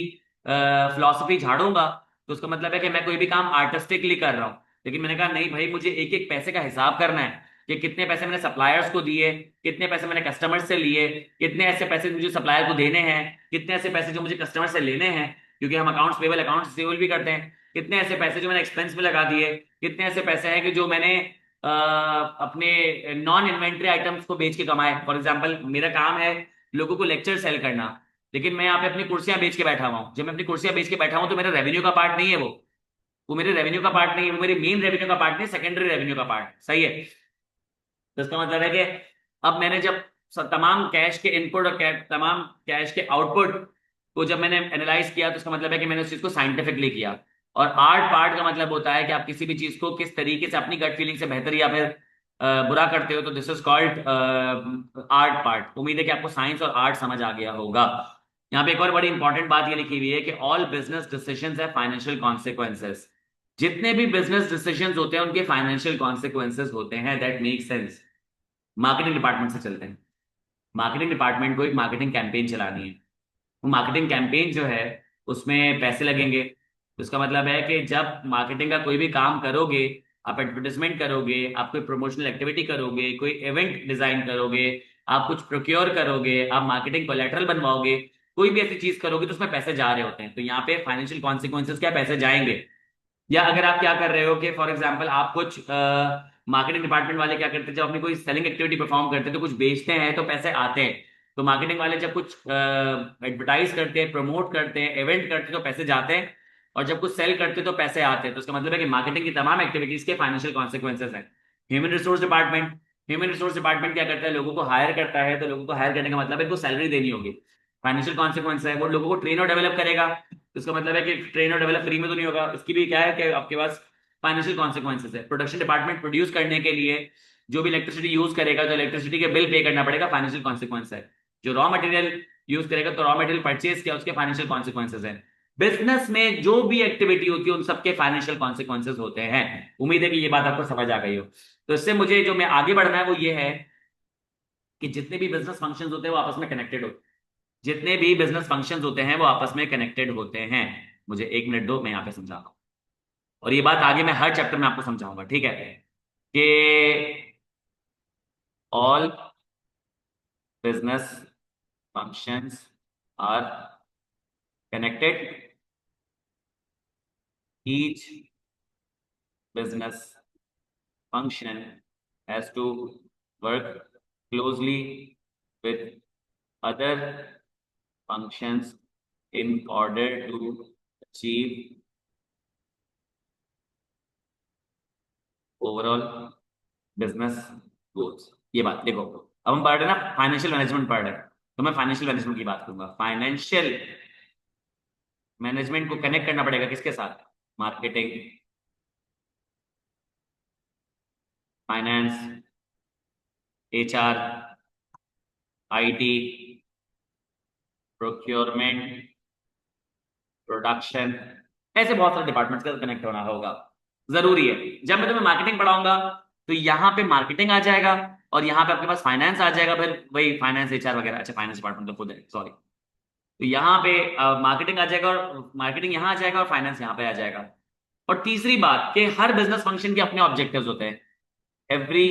फिलॉसफी झाड़ूंगा तो उसका मतलब है कि मैं कोई भी काम आर्टिस्टिकली कर रहा हूँ। लेकिन मैंने कहा नहीं भाई, मुझे एक एक पैसे का हिसाब करना है कि कितने पैसे मैंने सप्लायर्स को दिए, कितने पैसे मैंने कस्टमर से लिए, कितने ऐसे पैसे मुझे सप्लायर को देने हैं, कितने ऐसे पैसे जो मुझे कस्टमर से लेने हैं, क्योंकि हम अकाउंट्स पेबल अकाउंट्स रिसीवेबल भी करते हैं। कितने ऐसे पैसे जो मैंने एक्सपेंस में लगा दिए, कितने ऐसे पैसे हैं कि जो मैंने अपने नॉन इन्वेंटरी आइटम्स को बेच के कमाए। फॉर एग्जाम्पल मेरा काम है लोगों को लेक्चर सेल करना, लेकिन मैं यहाँ पे अपनी कुर्सियां बेच के बैठा हुआ हूँ। जब मैं अपनी कुर्सियां बेच के बैठा हूँ तो मेरा रेवेन्यू का पार्ट नहीं है वो मेरे रेवेन्यू का पार्ट नहीं है, वो मेरे मेन रेवेन्यू का पार्ट नहीं, सेकेंडरी रेवेन्यू का पार्ट। सही है। तो इसका मतलब है कि अब मैंने जब तमाम कैश के इनपुट और तमाम कैश के आउटपुट को जब मैंने एनालाइज किया, तो इसका मतलब है कि मैंने उस चीज को साइंटिफिकली किया। और आर्ट पार्ट का मतलब होता है कि आप किसी भी चीज को किस तरीके से अपनी गट फीलिंग से बेहतर या फिर बुरा करते हो। तो this is called art part. उम्मीद है कि आपको साइंस और आर्ट समझ आ गया होगा। यहाँ पे एक और बड़ी इंपॉर्टेंट बात ये लिखी हुई है कि ऑल बिजनेस डिसीजंस है फाइनेंशियल कॉन्सिक्वेंसेस। जितने भी बिजनेस डिसीजंस होते हैं उनके फाइनेंशियल कॉन्सिक्वेंसेस होते हैं। That make sense. Marketing department से चलते हैं। मार्केटिंग डिपार्टमेंट को एक मार्केटिंग कैंपेन चलानी है। वो मार्केटिंग कैंपेन जो है उसमें पैसे लगेंगे। तो इसका मतलब है कि जब मार्केटिंग का कोई भी काम करोगे आप एडवर्टाइजमेंट करोगे, आप कोई प्रमोशनल एक्टिविटी करोगे, कोई इवेंट डिजाइन करोगे, आप कुछ प्रोक्योर करोगे, आप मार्केटिंग कोलैटरल बनवाओगे, कोई भी ऐसी चीज करोगे तो उसमें पैसे जा रहे होते हैं। तो यहाँ पे फाइनेंशियल कॉन्सिक्वेंसेस क्या, पैसे जाएंगे। या अगर आप क्या कर रहे हो कि फॉर एग्जांपल आप कुछ मार्केटिंग डिपार्टमेंट वाले क्या करते हैं, जब अपनी कोई सेलिंग एक्टिविटी परफॉर्म करते हैं तो कुछ बेचते हैं तो पैसे आते हैं। तो मार्केटिंग वाले जब कुछ एडवर्टाइज करते हैं, प्रमोट करते हैं, इवेंट करते हैं तो पैसे जाते हैं, और जब कुछ सेल करते हैं तो पैसे आते हैं। तो उसका मतलब है कि मार्केटिंग की तमाम एक्टिविटीज के फाइनेंशियल कॉन्सिक्वेंसेस हैं। ह्यूमन रिसोर्स डिपार्टमेंट क्या करता है, लोगों को हायर करता है। तो लोगों को हायर करने का मतलब है, इनको सैलरी देनी होगी, फाइनेंशियल कॉन्सिक्वेंस है। वो लोगों को ट्रेन और डेवलप करेगा, तो इसका मतलब है कि ट्रेन और डेवलप फ्री में तो नहीं होगा, इसकी भी क्या है कि आपके पास फाइनेंशियल कॉन्सिक्वेंसेस है। प्रोडक्शन डिपार्टमेंट प्रोड्यूस करने के लिए जो भी इलेक्ट्रिसिटी यूज करेगा तो इलेक्ट्रिसिटी के बिल पे करना पड़ेगा, फाइनेंशियल कॉन्सिक्वेंस है। जो रॉ मटेरियल यूज करेगा तो रॉ मटेरियल परचेज किया, उसके फाइनेंशियल कॉन्सिक्वेंसेस है। बिजनेस में जो भी एक्टिविटी होती है उन सबके फाइनेंशियल कॉन्सिक्वेंसेस होते हैं। उम्मीद है कि ये बात आपको समझ आ गई हो। तो इससे मुझे जो मैं आगे बढ़ना है वो ये है कि जितने भी बिजनेस फंक्शंस होते हैं वो आपस में कनेक्टेड होते हैं। जितने भी बिजनेस फंक्शंस होते हैं वो आपस में कनेक्टेड होते हैं। मुझे 1 मिनट दो, मैं यहाँ पे समझा रहा हूँ, और ये बात आगे मैं हर चैप्टर में आपको समझाऊंगा, ठीक है। कि all business functions are connected, each business function has to work closely with other functions in order to achieve overall business goals। ये बात देखो, अब हम पढ़ रहे हैं ना, फाइनेंशियल मैनेजमेंट पढ़ रहे हैं, तो मैं फाइनेंशियल मैनेजमेंट की बात करूंगा। फाइनेंशियल मैनेजमेंट को कनेक्ट करना पड़ेगा किसके साथ, marketing, finance, HR, IT, procurement, production, ऐसे बहुत सारे डिपार्टमेंट्स का कनेक्ट होना होगा, जरूरी है। जब मैं तुम्हें मार्केटिंग पढ़ाऊंगा तो यहाँ पे मार्केटिंग आ जाएगा, और यहाँ पे आपके पास फाइनेंस आ जाएगा, फिर वही फाइनेंस एचआर वगैरह। अच्छा, फाइनेंस डिपार्टमेंट तो खुद है, सॉरी। तो यहाँ पे मार्केटिंग आ जाएगा, और मार्केटिंग यहाँ आ जाएगा, और फाइनेंस यहाँ पे आ जाएगा। और तीसरी बात कि हर बिजनेस फंक्शन के अपने ऑब्जेक्टिव्स होते हैं। Every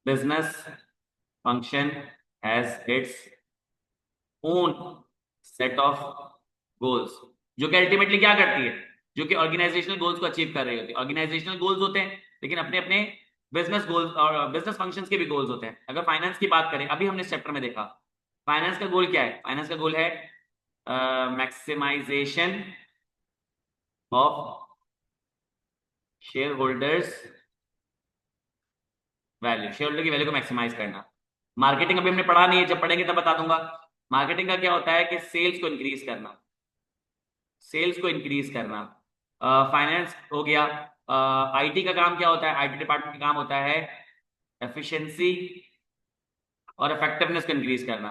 business function has its own set of goals, जो कि अल्टीमेटली क्या करती है, जो कि ऑर्गेनाइजेशनल गोल्स को अचीव कर रही होती है। ऑर्गेनाइजेशनल गोल्स होते हैं, लेकिन अपने अपने बिजनेस गोल्स और बिजनेस फंक्शंस के भी गोल्स होते हैं। अगर फाइनेंस की बात करें, अभी हमने इस चैप्टर में देखा, फाइनेंस का गोल क्या है। फाइनेंस का गोल है maximization of share holders value, share holder की वैल्यू को मैक्सिमाइज करना। मार्केटिंग अभी हमने पढ़ा नहीं है, जब पढ़ेंगे तब बता दूंगा। मार्केटिंग का क्या होता है कि सेल्स को इंक्रीज करना, सेल्स को इंक्रीज करना। फाइनेंस हो गया। आईटी का काम क्या होता है, आईटी डिपार्टमेंट का काम होता है एफिशिएंसी और इफेक्टिवनेस को इंक्रीज करना।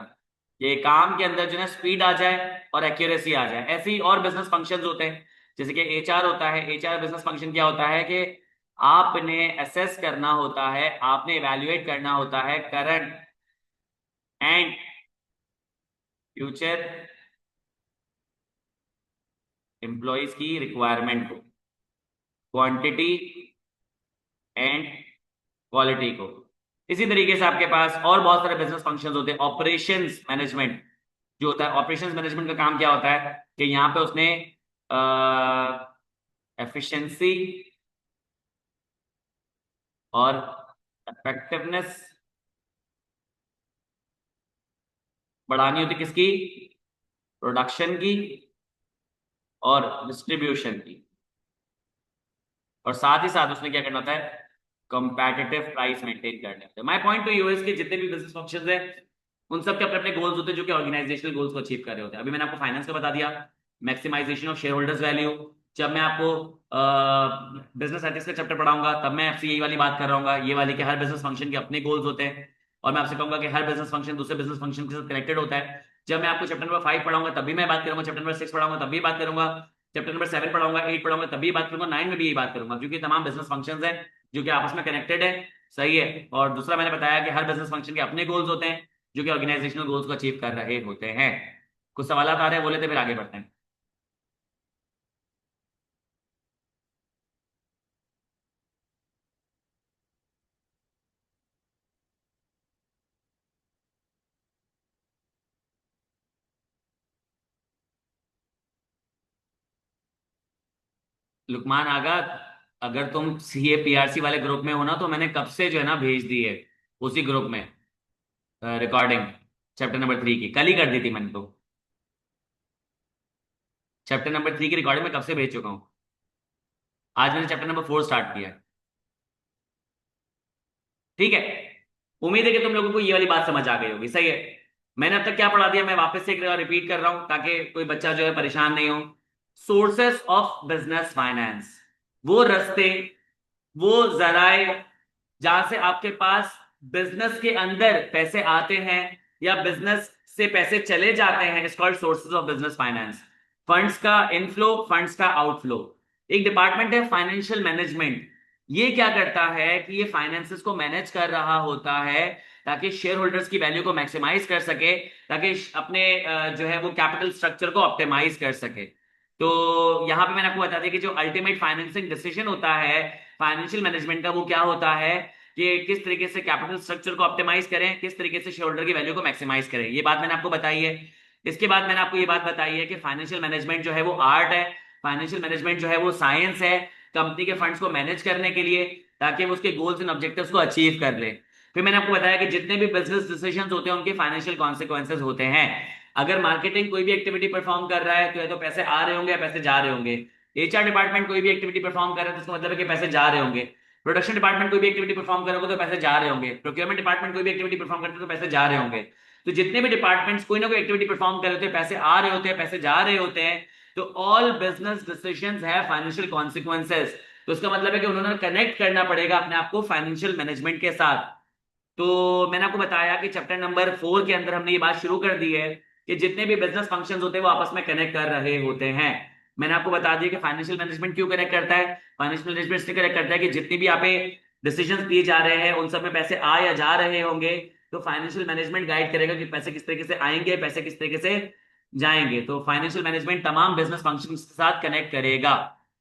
ये काम के अंदर जो है स्पीड आ जाए और एक्यूरेसी आ जाए। ऐसे ही और बिजनेस फंक्शंस होते हैं, जैसे कि एचआर होता है। एचआर बिजनेस फंक्शन क्या होता है कि आपने असेस करना होता है, आपने इवैल्यूएट करना होता है करंट एंड फ्यूचर एम्प्लॉयज की रिक्वायरमेंट को, क्वांटिटी एंड क्वालिटी को। इसी तरीके से आपके पास और बहुत सारे बिजनेस फंक्शंस होते हैं। ऑपरेशंस मैनेजमेंट जो होता है, ऑपरेशंस मैनेजमेंट का काम क्या होता है कि यहाँ पे उसने एफिशिएंसी और इफेक्टिवनेस बढ़ानी होती, किसकी, प्रोडक्शन की और डिस्ट्रीब्यूशन की। और साथ ही साथ उसने क्या करना होता है, कंपैटिटिव प्राइस मेंटेन करने होते हैं। माय पॉइंट टू यूएस के जितने भी बिजनेस फंक्शंस हैं उन सब के अपने अपने गोल्स होते हैं, जो कि ऑर्गेनाइजेशनल गोल्स को अचीव कर रहे होते हैं। अभी मैंने आपको फाइनेंस का बता दिया, maximization of share holders value. जब मैं आपको बिजनेस एथिक्स का चैप्टर पढ़ाऊंगा तब मैं आपसे यही वाली बात कर रहा हूँ, ये वाली कि हर बिजनेस फंक्शन के अपने गोल्स होते हैं, और मैं आपसे कहूंगा कि हर बिजनेस फंक्शन दूसरे बिजनेस फंक्शन के साथ कनेक्टेड होता है। जब मैं आपको चैप्टर नंबर 5 पढ़ाऊंगा तब भी मैं बात करूंगा, चैप्टर नंबर 6 पढ़ाऊंगा तब भी बात करूंगा, चैप्टर नंबर 7 पढ़ाऊंगा, 8 पढ़ाऊंगा तब भी बात करूंगा, 9 में भी यही बात करूंगा, क्योंकि तमाम बिजनेस फंक्शंस हैं जो कि आपस में कनेक्टेड है। सही है। और दूसरा मैंने बताया कि हर बिजनेस फंक्शन के अपने गोल्स होते हैं, जो कि ऑर्गेनाइजेशनल गोल्स को अचीव कर रहे होते हैं। कुछ सवाल आ रहे हैं, बोले थे, फिर आगे बढ़ते हैं। लुकमान आगा, अगर तुम सीए पीआरसी वाले ग्रुप में हो ना, तो मैंने कब से जो है ना भेज दी है उसी ग्रुप में रिकॉर्डिंग चैप्टर नंबर 3 की। कल ही कर दी थी मैंने तो। चैप्टर नंबर 3 की रिकॉर्डिंग में कब से भेज चुका हूं। आज मैंने चैप्टर नंबर 4 स्टार्ट किया है। ठीक है। उम्मीद है कि तुम लोगों को ये वाली बात समझ आ गई होगी। सही है। मैंने अब तक क्या पढ़ा दिया, मैं वापस से एक रिपीट कर रहा हूं ताकि कोई बच्चा जो है परेशान नहीं हो। सोर्सेस ऑफ बिजनेस फाइनेंस, वो रास्ते, वो जराए जहां से आपके पास बिजनेस के अंदर पैसे आते हैं या बिजनेस से पैसे चले जाते हैं, it's called sources of business finance. Funds का इनफ्लो, फंड्स का आउटफ्लो। एक डिपार्टमेंट है फाइनेंशियल मैनेजमेंट। ये क्या करता है कि ये फाइनेंसेस को मैनेज कर रहा होता है ताकि शेयर होल्डर्स की वैल्यू को मैक्सिमाइज कर सके, ताकि अपने जो है वो कैपिटल स्ट्रक्चर को ऑप्टिमाइज कर सके। तो यहां पे मैंने आपको बता दिया कि जो अल्टीमेट फाइनेंसिंग डिसीजन होता है फाइनेंशियल मैनेजमेंट का, वो क्या होता है कि किस तरीके से कैपिटल स्ट्रक्चर को ऑप्टिमाइज करें, किस तरीके से शेयर होल्डर की वैल्यू को मैक्सिमाइज करें। ये बात मैंने आपको बताई है। इसके बाद मैंने आपको ये बात बताई है कि फाइनेंशियल मैनेजमेंट जो है वो आर्ट है, फाइनेंशियल मैनेजमेंट जो है वो साइंस है कंपनी के फंड्स को मैनेज करने के लिए, ताकि वो उसके गोल्स एंड ऑब्जेक्टिव्स को अचीव कर ले। फिर मैंने आपको बताया कि जितने भी बिजनेस डिसीजंस होते हैं उनके फाइनेंशियल कॉन्सिक्वेंसेज होते हैं। अगर मार्केटिंग कोई भी एक्टिविटी परफॉर्म कर रहा है तो या तो पैसे आ रहे होंगे या पैसे जा रहे होंगे। एचआर डिपार्टमेंट कोई भी एक्टिविटी परफॉर्म कर रहा है तो इसका मतलब है कि पैसे जा रहे होंगे। प्रोडक्शन डिपार्टमेंट कोई भी एक्टिविटी परफॉर्म करोगे तो पैसे जा रहे होंगे। प्रोक्योरमेंट डिपार्टमेंट कोई भी एक्टिविटी परफॉर्म करते तो पैसे जा रहे होंगे। तो जितने भी डिपार्टमेंट्स कोई ना कोई एक्टिविटी परफॉर्म कर रहे होते हैं, पैसे आ रहे होते हैं, पैसे जा रहे होते हैं, तो ऑल बिजनेस डिसीजंस है फाइनेंशियल कॉन्सिक्वेंसेस। तो इसका मतलब है कि उन्होंने कनेक्ट करना पड़ेगा अपने आप को फाइनेंशियल मैनेजमेंट के साथ। तो मैंने आपको बताया कि चैप्टर नंबर 4 के अंदर हमने ये बात शुरू कर दी है कि जितने भी बिजनेस फंक्शंस होते हैं वो आपस में कनेक्ट कर रहे होते हैं। मैंने आपको बता दिया कि फाइनेंशियल मैनेजमेंट क्यों कनेक्ट करता है। फाइनेंशियल मैनेजमेंट इसलिए कनेक्ट करता है कि जितनी भी आप डिसीजंस दिए जा रहे हैं उन सब में पैसे आ या जा रहे होंगे, तो फाइनेंशियल मैनेजमेंट गाइड करेगा कि पैसे किस तरीके से आएंगे, पैसे किस तरीके से जाएंगे। तो फाइनेंशियल मैनेजमेंट तमाम बिजनेस फंक्शन के साथ कनेक्ट करेगा।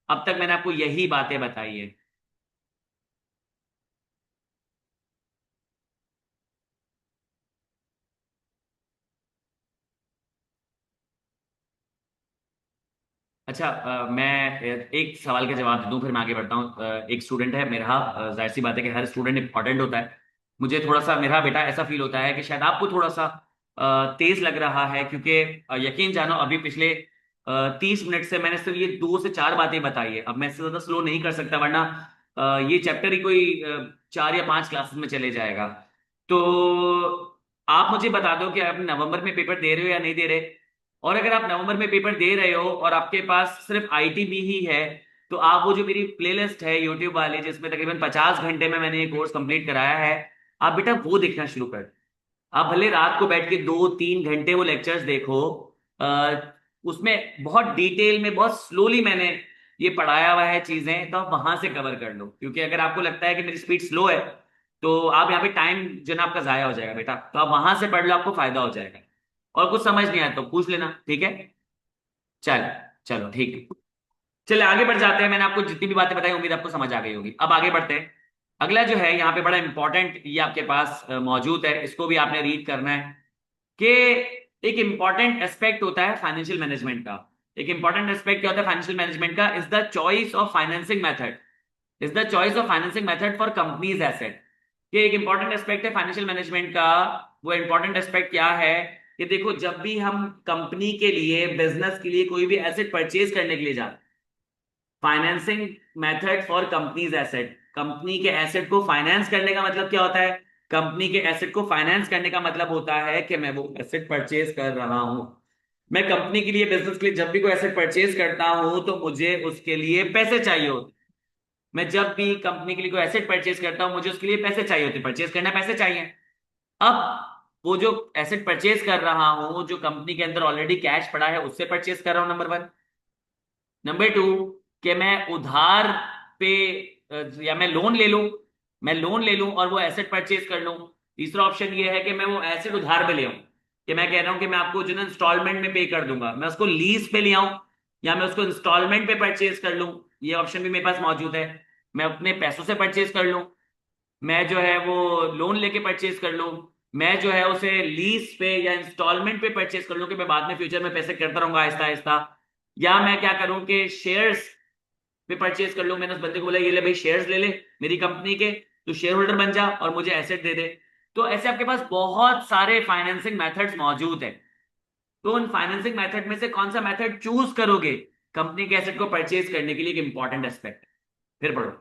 अब तक मैंने आपको यही बातें बताई है। अच्छा, मैं एक सवाल का जवाब दे दूं फिर मैं आगे बढ़ता हूँ। एक स्टूडेंट है मेरा, जाहिर सी बात है कि हर स्टूडेंट इंपॉर्टेंट होता है। मुझे थोड़ा सा मेरा बेटा ऐसा फील होता है कि शायद आपको थोड़ा सा तेज लग रहा है, क्योंकि यकीन जानो अभी पिछले 30 मिनट से मैंने सिर्फ ये 2 से 4 बातें बताई है। अब मैं इससे ज्यादा स्लो नहीं कर सकता, वरना ये चैप्टर ही कोई 4 या 5 क्लासेस में चले जाएगा। तो आप मुझे बता दो कि आप नवंबर में पेपर दे रहे हो या नहीं दे रहे। और अगर आप नवंबर में पेपर दे रहे हो और आपके पास सिर्फ आईटीबी ही है, तो आप वो जो मेरी प्लेलिस्ट है यूट्यूब वाली जिसमें तकरीबन 50 घंटे में मैंने ये कोर्स कंप्लीट कराया है, आप बेटा वो देखना शुरू कर। आप भले रात को बैठ के 2-3 घंटे वो लेक्चर्स देखो। आ, उसमें बहुत डिटेल में बहुत स्लोली मैंने ये पढ़ाया हुआ है चीजें, तो आप वहां से कवर कर लो। क्योंकि अगर आपको लगता है कि मेरी स्पीड स्लो है तो आप यहाँ पे टाइम जो ना आपका जाया हो जाएगा बेटा। तो आप वहां से पढ़ लो, आपको फायदा हो जाएगा। और कुछ समझ नहीं आया तो पूछ लेना, ठीक है। चल, चलो ठीक है। चलिए आगे बढ़ जाते हैं। मैंने आपको जितनी भी बातें बताई उम्मीद आपको समझ आ गई होगी। अब आगे बढ़ते हैं। अगला जो है यहाँ पे बड़ा इंपॉर्टेंट, ये आपके पास मौजूद है, इसको भी आपने रीड करना है कि एक इंपॉर्टेंट एस्पेक्ट होता है फाइनेंशियल मैनेजमेंट का। एक इंपॉर्टेंट एस्पेक्ट क्या होता है फाइनेंशियल मैनेजमेंट का, is the choice of financing method. Is the choice of financing method for companies asset. ये एक इंपॉर्टेंट एस्पेक्ट है फाइनेंशियल मैनेजमेंट का। वो इंपॉर्टेंट एस्पेक्ट क्या है कि देखो, जब भी हम कंपनी के लिए, बिजनेस के लिए कोई भी एसेट परचेज करने के लिए जाते, financing method for companies asset, company के एसेट को फाइनेंस करने का मतलब क्या होता है। कंपनी के एसेट को फाइनेंस करने का मतलब होता है कि मैं वो एसेट परचेज कर रहा हूं। मैं कंपनी के लिए, बिजनेस के लिए जब भी कोई एसेट परचेज करता हूं तो मुझे उसके लिए पैसे चाहिए होते। मैं जब भी कंपनी के लिए कोई एसेट परचेज करता हूं मुझे उसके लिए पैसे चाहिए होते, परचेज करना पैसे चाहिए। अब वो जो एसेट परचेज कर रहा हूं, जो कंपनी के अंदर ऑलरेडी कैश पड़ा है उससे परचेज कर रहा हूं, नंबर 1। नंबर 2, कि मैं उधार पे या मैं लोन ले लूं, मैं लोन ले लूं और वो एसेट परचेज कर लूं। तीसरा ऑप्शन ये है कि मैं वो एसेट उधार पे ले आऊं, कि मैं कह रहा हूं कि मैं आपको जो ना इंस्टॉलमेंट में पे कर दूंगा, मैं उसको लीज पे ले आऊं या मैं उसको इंस्टॉलमेंट पे परचेज कर लूं। ये ऑप्शन भी मेरे पास मौजूद है। मैं अपने पैसों से परचेज कर लूं, मैं जो है वो लोन लेके परचेज कर लूं, मैं जो है उसे लीज पे या इंस्टॉलमेंट पे परचेज कर लूं कि मैं बाद में फ्यूचर में पैसे करता रहूंगा आहिस्ता आहिस्ता। या मैं क्या करूं कि शेयर्स पे परचेज कर लूं। मैंने उस बंदे को बोला ये ले भाई शेयर्स ले ले मेरी कंपनी के, तो शेयर होल्डर बन जा और मुझे एसेट दे दे। तो ऐसे आपके पास बहुत सारे फाइनेंसिंग मेथड्स मौजूद हैं। तो उन फाइनेंसिंग मेथड में से कौन सा मेथड चूज करोगे कंपनी के एसेट को परचेज करने के लिए, एक इंपॉर्टेंट एस्पेक्ट। फिर पढ़ो,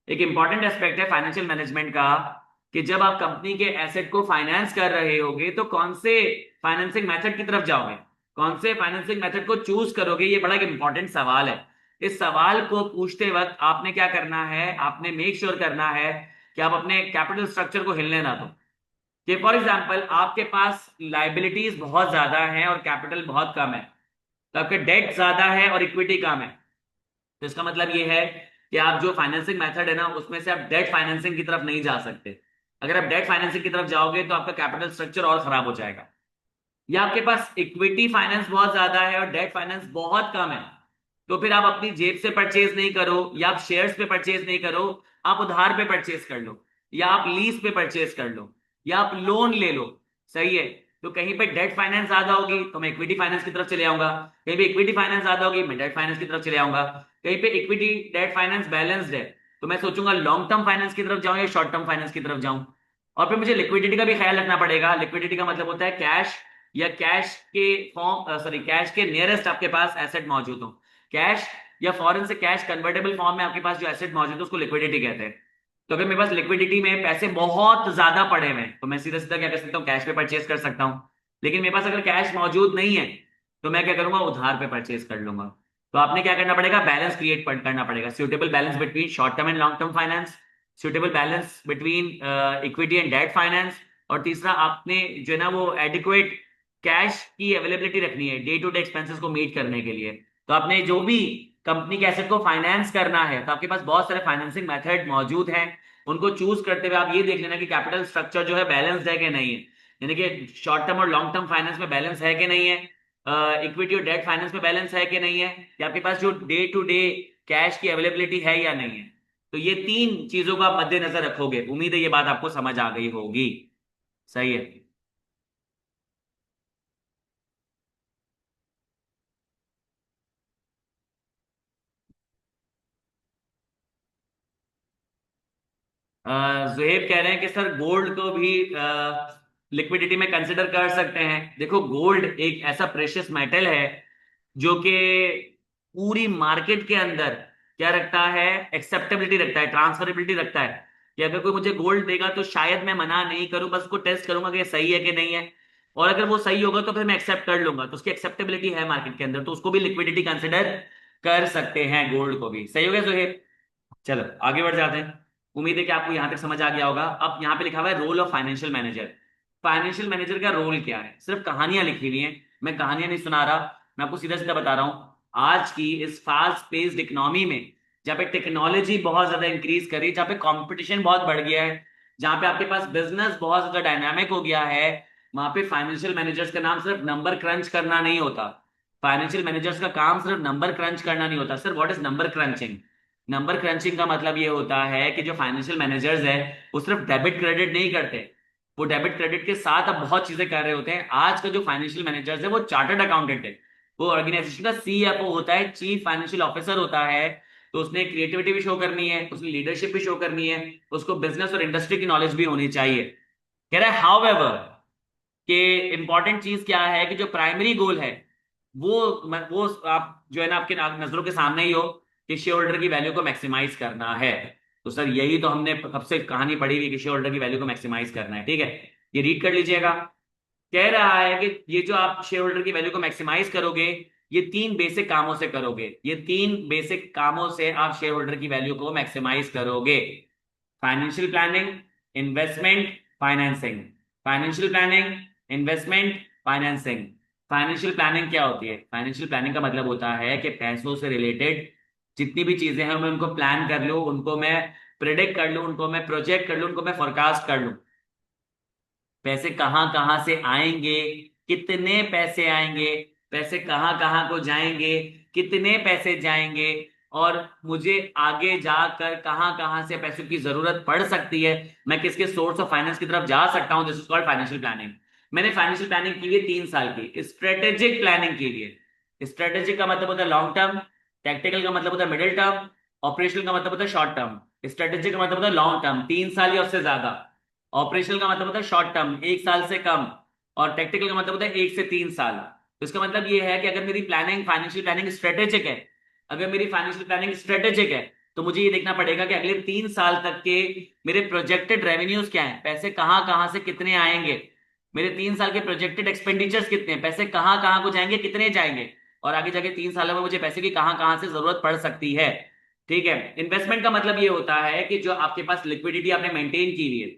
एक इंपॉर्टेंट एस्पेक्ट है फाइनेंशियल मैनेजमेंट का कि जब आप कंपनी के एसेट को फाइनेंस कर रहे होगे तो कौन से फाइनेंसिंग मेथड की तरफ जाओगे, कौन से फाइनेंसिंग मेथड को चूज करोगे। ये बड़ा एक इंपॉर्टेंट सवाल है। इस सवाल को पूछते वक्त आपने क्या करना है, आपने मेक श्योर करना है कि आप अपने कैपिटल स्ट्रक्चर को हिलने ना दो। कि फॉर एग्जाम्पल आपके पास लाइबिलिटीज बहुत ज्यादा है और कैपिटल बहुत कम है, तो आपके डेट ज्यादा है और इक्विटी कम है। तो इसका मतलब ये है कि आप जो फाइनेंसिंग मेथड है ना उसमें से आप डेट फाइनेंसिंग की तरफ नहीं जा सकते। अगर आप डेट फाइनेंसिंग की तरफ जाओगे तो आपका कैपिटल स्ट्रक्चर और खराब हो जाएगा। या आपके पास इक्विटी फाइनेंस बहुत ज्यादा है और डेट फाइनेंस बहुत कम है, तो फिर आप अपनी जेब से परचेज नहीं करो, या आप शेयर्स पे परचेज नहीं करो, आप उधार पे परचेज कर लो, या आप लीज पे परचेज कर लो, या आप लोन ले लो। सही है। तो कहीं पे डेट फाइनेंस ज्यादा होगी तो मैं इक्विटी फाइनेंस की तरफ चले आऊंगा, कहीं पे इक्विटी फाइनेंस ज्यादा होगी मैं डेट फाइनेंस की तरफ चले आऊंगा, कहीं पे इक्विटी डेट फाइनेंस बैलेंस्ड है तो मैं सोचूंगा लॉन्ग टर्म फाइनेंस की तरफ जाऊं या शॉर्ट टर्म फाइनेंस की तरफ जाऊं। और फिर मुझे लिक्विडिटी का भी ख्याल रखना पड़ेगा। लिक्विडिटी का मतलब होता है कैश, या कैश के फॉर्म सॉरी कैश के नियरेस्ट आपके पास एसेट मौजूद हो। कैश या फॉरेन से कैश कन्वर्टेबल फॉर्म में आपके पास जो एसेट मौजूद है उसको लिक्विडिटी कहते हैं। तो अगर मेरे पास लिक्विडिटी में पैसे बहुत ज्यादा पड़े हुए हैं तो मैं सीधा सीधा क्या कर सकता हूँ, कैश पे परचेज कर सकता हूँ। लेकिन मेरे पास अगर कैश मौजूद नहीं है तो मैं क्या करूंगा, उधार पे परचेज कर लूंगा। तो आपने क्या करना पड़ेगा, बैलेंस क्रिएट करना पड़ेगा, suitable balance between short term and long term finance, suitable balance between equity and debt finance. और तीसरा आपने जो है ना वो एडिक्वेट कैश की अवेलेबिलिटी रखनी है डे टू डे एक्सपेंसेस को मीट करने के लिए। तो आपने जो भी कंपनी के एसेट को फाइनेंस करना है तो आपके पास बहुत सारे फाइनेंसिंग मेथड मौजूद हैं। उनको चूज करते हुए आप ये देख लेना कि कैपिटल स्ट्रक्चर जो है बैलेंस्ड है कि नहीं है, यानी कि शॉर्ट टर्म और लॉन्ग टर्म फाइनेंस में बैलेंस है कि नहीं है, इक्विटी और डेट फाइनेंस में बैलेंस है कि नहीं है, या आपके पास जो डे टू डे कैश की अवेलेबिलिटी है या नहीं है। तो ये तीन चीजों को आप मद्देनजर रखोगे। उम्मीद है ये बात आपको समझ आ गई होगी। सही है। जुहेब कह रहे हैं कि सर गोल्ड को भी लिक्विडिटी में कंसिडर कर सकते हैं। देखो गोल्ड एक ऐसा प्रेशियस मेटल है जो कि पूरी मार्केट के अंदर क्या रखता है, एक्सेप्टेबिलिटी रखता है, ट्रांसफरेबिलिटी रखता है। कि अगर कोई मुझे गोल्ड देगा तो शायद मैं मना नहीं करूं, बस उसको टेस्ट करूंगा कि ये सही है कि नहीं है। और अगर वो सही होगा तो फिर मैं एक्सेप्ट कर लूंगा, तो उसकी एक्सेप्टेबिलिटी है मार्केट के अंदर, तो उसको भी लिक्विडिटी कंसिडर कर सकते हैं गोल्ड को भी। सही हो गया जुहेब। चलो आगे बढ़ जाते हैं। उम्मीद है कि आपको यहां तक समझ आ गया होगा। अब यहाँ पे लिखा हुआ है role of financial manager. Financial manager का रोल क्या है, सिर्फ कहानियां लिखी हुई हैं, मैं कहानियां नहीं सुना रहा, मैं आपको सीधा सीधा बता रहा हूं। आज की इस फास्ट पेस्ड इकोनॉमी में जहाँ पे टेक्नोलॉजी बहुत ज्यादा इंक्रीज करी, जहाँ पे कंपटीशन बहुत बढ़ गया है, जहाँ पे आपके पास बिजनेस बहुत ज्यादा डायनामिक हो गया है, वहां पे फाइनेंशियल मैनेजर्स का नाम सिर्फ नंबर क्रंच करना नहीं होता। फाइनेंशियल मैनेजर्स का काम सिर्फ नंबर क्रंच करना नहीं होता। Sir what is number crutching? Number crutching का मतलब ये होता है कि जो फाइनेंशियल मैनेजर्स है वो सिर्फ डेबिट क्रेडिट नहीं करते, वो डेबिट क्रेडिट के साथ अब बहुत चीजें कर रहे होते हैं। आज का जो फाइनेंशियल मैनेजर्स है वो चार्टर्ड अकाउंटेंट है, वो ऑर्गेनाइजेशन का सीएफओ होता है, चीफ फाइनेंशियल ऑफिसर होता है। तो उसने क्रिएटिविटी भी शो करनी है, उसने लीडरशिप भी शो करनी है, उसको बिजनेस और इंडस्ट्री की नॉलेज भी होनी चाहिए। कह रहा है हाउएवर कि इंपॉर्टेंट चीज क्या है कि जो प्राइमरी गोल है वो आप जो है ना आपके नजरों के सामने ही हो कि शेयर होल्डर की वैल्यू को मैक्सिमाइज करना है। तो सर यही तो हमने कब से कहानी पढ़ी हुई कि शेयर होल्डर की वैल्यू को मैक्सिमाइज करना है। ठीक है, ये रीड कर लीजिएगा। कह रहा है कि ये जो आप शेयर होल्डर की वैल्यू को मैक्सिमाइज करोगे ये तीन बेसिक कामों से करोगे, ये तीन बेसिक कामों से आप शेयर होल्डर की वैल्यू को मैक्सिमाइज करोगे। Financial planning, investment, financing. Financial planning, investment, financing. Financial planning क्या होती है? फाइनेंशियल प्लानिंग का मतलब होता है कि पैसों से रिलेटेड जितनी भी चीजें हैं मैं उनको प्लान कर लूं, उनको मैं प्रिडिक्ट कर लूं, उनको मैं प्रोजेक्ट कर लूं, उनको मैं फोरकास्ट कर लूं। पैसे कहाँ कहाँ से आएंगे, कितने पैसे आएंगे, पैसे कहाँ कहाँ को जाएंगे, कितने पैसे जाएंगे, और मुझे आगे जाकर कहाँ कहाँ से पैसों की जरूरत पड़ सकती है, मैं किसके सोर्स ऑफ फाइनेंस की तरफ जा सकता हूं। This is called financial planning. मैंने फाइनेंशियल प्लानिंग की है 3 साल की, स्ट्रेटेजिक प्लानिंग की है। स्ट्रेटेजिक का मतलब होता है लॉन्ग टर्म, टैक्टिकल का मतलब होता है मिडिल टर्म, ऑपरेशनल का मतलब होता है शॉर्ट टर्म, स्ट्रेटेजिक का मतलब होता है लॉन्ग टर्म, 3 साल या उससे ज्यादा। ऑपरेशनल का मतलब होता है शॉर्ट टर्म, 1 साल से कम। और टेक्निकल का मतलब होता है 1 से 3 साल। तो इसका मतलब ये है कि अगर मेरी प्लानिंग, फाइनेंशियल प्लानिंग स्ट्रेटेजिक है, अगर मेरी फाइनेंशियल प्लानिंग स्ट्रेटेजिक है, तो मुझे ये देखना पड़ेगा कि अगले 3 साल तक के मेरे प्रोजेक्टेड रेवेन्यूज क्या है, पैसे कहाँ कहाँ से कितने आएंगे, मेरे 3 साल के प्रोजेक्टेड एक्सपेंडिचर्स कितने हैं, पैसे कहाँ कहाँ को जाएंगे, कितने जाएंगे, और आगे जाके 3 सालों में मुझे पैसे की कहाँ कहाँ से जरूरत पड़ सकती है। ठीक है। इन्वेस्टमेंट का मतलब ये होता है कि जो आपके पास लिक्विडिटी आपने मेंटेन की हुई है।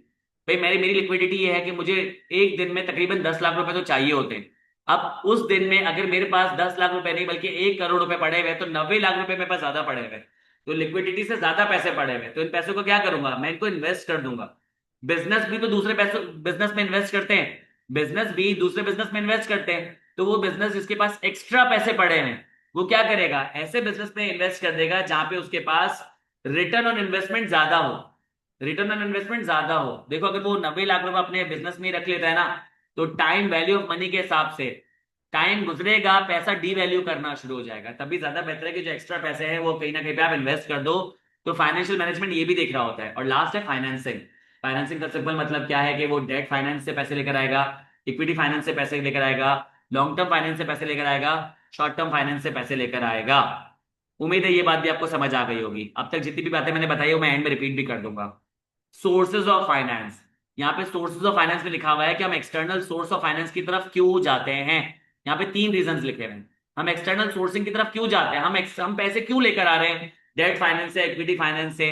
भाई मेरी मेरी लिक्विडिटी ये है कि मुझे एक दिन में तकरीबन 10 लाख रुपए तो चाहिए होते हैं। अब उस दिन में अगर मेरे पास 10 लाख रुपए नहीं बल्कि 1 करोड़ रुपए पड़े हुए हैं, तो 90 लाख रुपए मेरे पास ज्यादा पड़े हुए हैं, तो लिक्विडिटी से ज्यादा पैसे पड़े हुए हैं, तो इन पैसों को क्या करूंगा, मैं इनको इन्वेस्ट कर दूंगा। बिजनेस भी तो दूसरे पैसों बिजनेस में इन्वेस्ट करते हैं, बिजनेस भी दूसरे बिजनेस में इन्वेस्ट करते हैं, तो वो बिजनेस जिसके पास एक्स्ट्रा पैसे पड़े हैं वो क्या करेगा, ऐसे बिजनेस में इन्वेस्ट कर देगा जहां पे उसके पास रिटर्न ऑन इन्वेस्टमेंट ज्यादा हो। रिटर्न ऑन इन्वेस्टमेंट ज्यादा हो, देखो अगर वो 90 लाख रुपए अपने बिजनेस में ही रख लेता है ना, तो टाइम वैल्यू ऑफ मनी के हिसाब से टाइम गुजरेगा, पैसा डी वैल्यू करना शुरू हो जाएगा, तभी ज्यादा बेहतर है कि जो एक्स्ट्रा पैसे हैं वो कहीं ना कहीं पे आप इन्वेस्ट कर दो। तो फाइनेंशियल मैनेजमेंट ये भी देख रहा होता है। और लास्ट है फाइनेंसिंग। फाइनेंसिंग का सिंपल मतलब क्या है कि वो डेट फाइनेंस से पैसे लेकर आएगा, इक्विटी फाइनेंस से पैसे लेकर आएगा, लॉन्ग टर्म फाइनेंस से पैसे लेकर आएगा, शॉर्ट टर्म फाइनेंस से पैसे लेकर आएगा। उम्मीद है ये बात भी आपको समझ आ गई होगी। अब तक जितनी भी बातें मैंने बताई वो मैं एंड में रिपीट भी कर दूंगा। सोर्सेज ऑफ फाइनेंस, यहाँ पे सोर्सेज ऑफ फाइनेंस में लिखा हुआ है कि हम एक्सटर्नल सोर्स ऑफ फाइनेंस की तरफ क्यों जाते हैं। यहाँ पे 3 रीजंस लिखे हुए हैं। हम एक्सटर्नल सोर्सिंग की तरफ क्यों जाते हैं, हम पैसे क्यों लेकर आ रहे हैं, डेट फाइनेंस से, इक्विटी फाइनेंस से।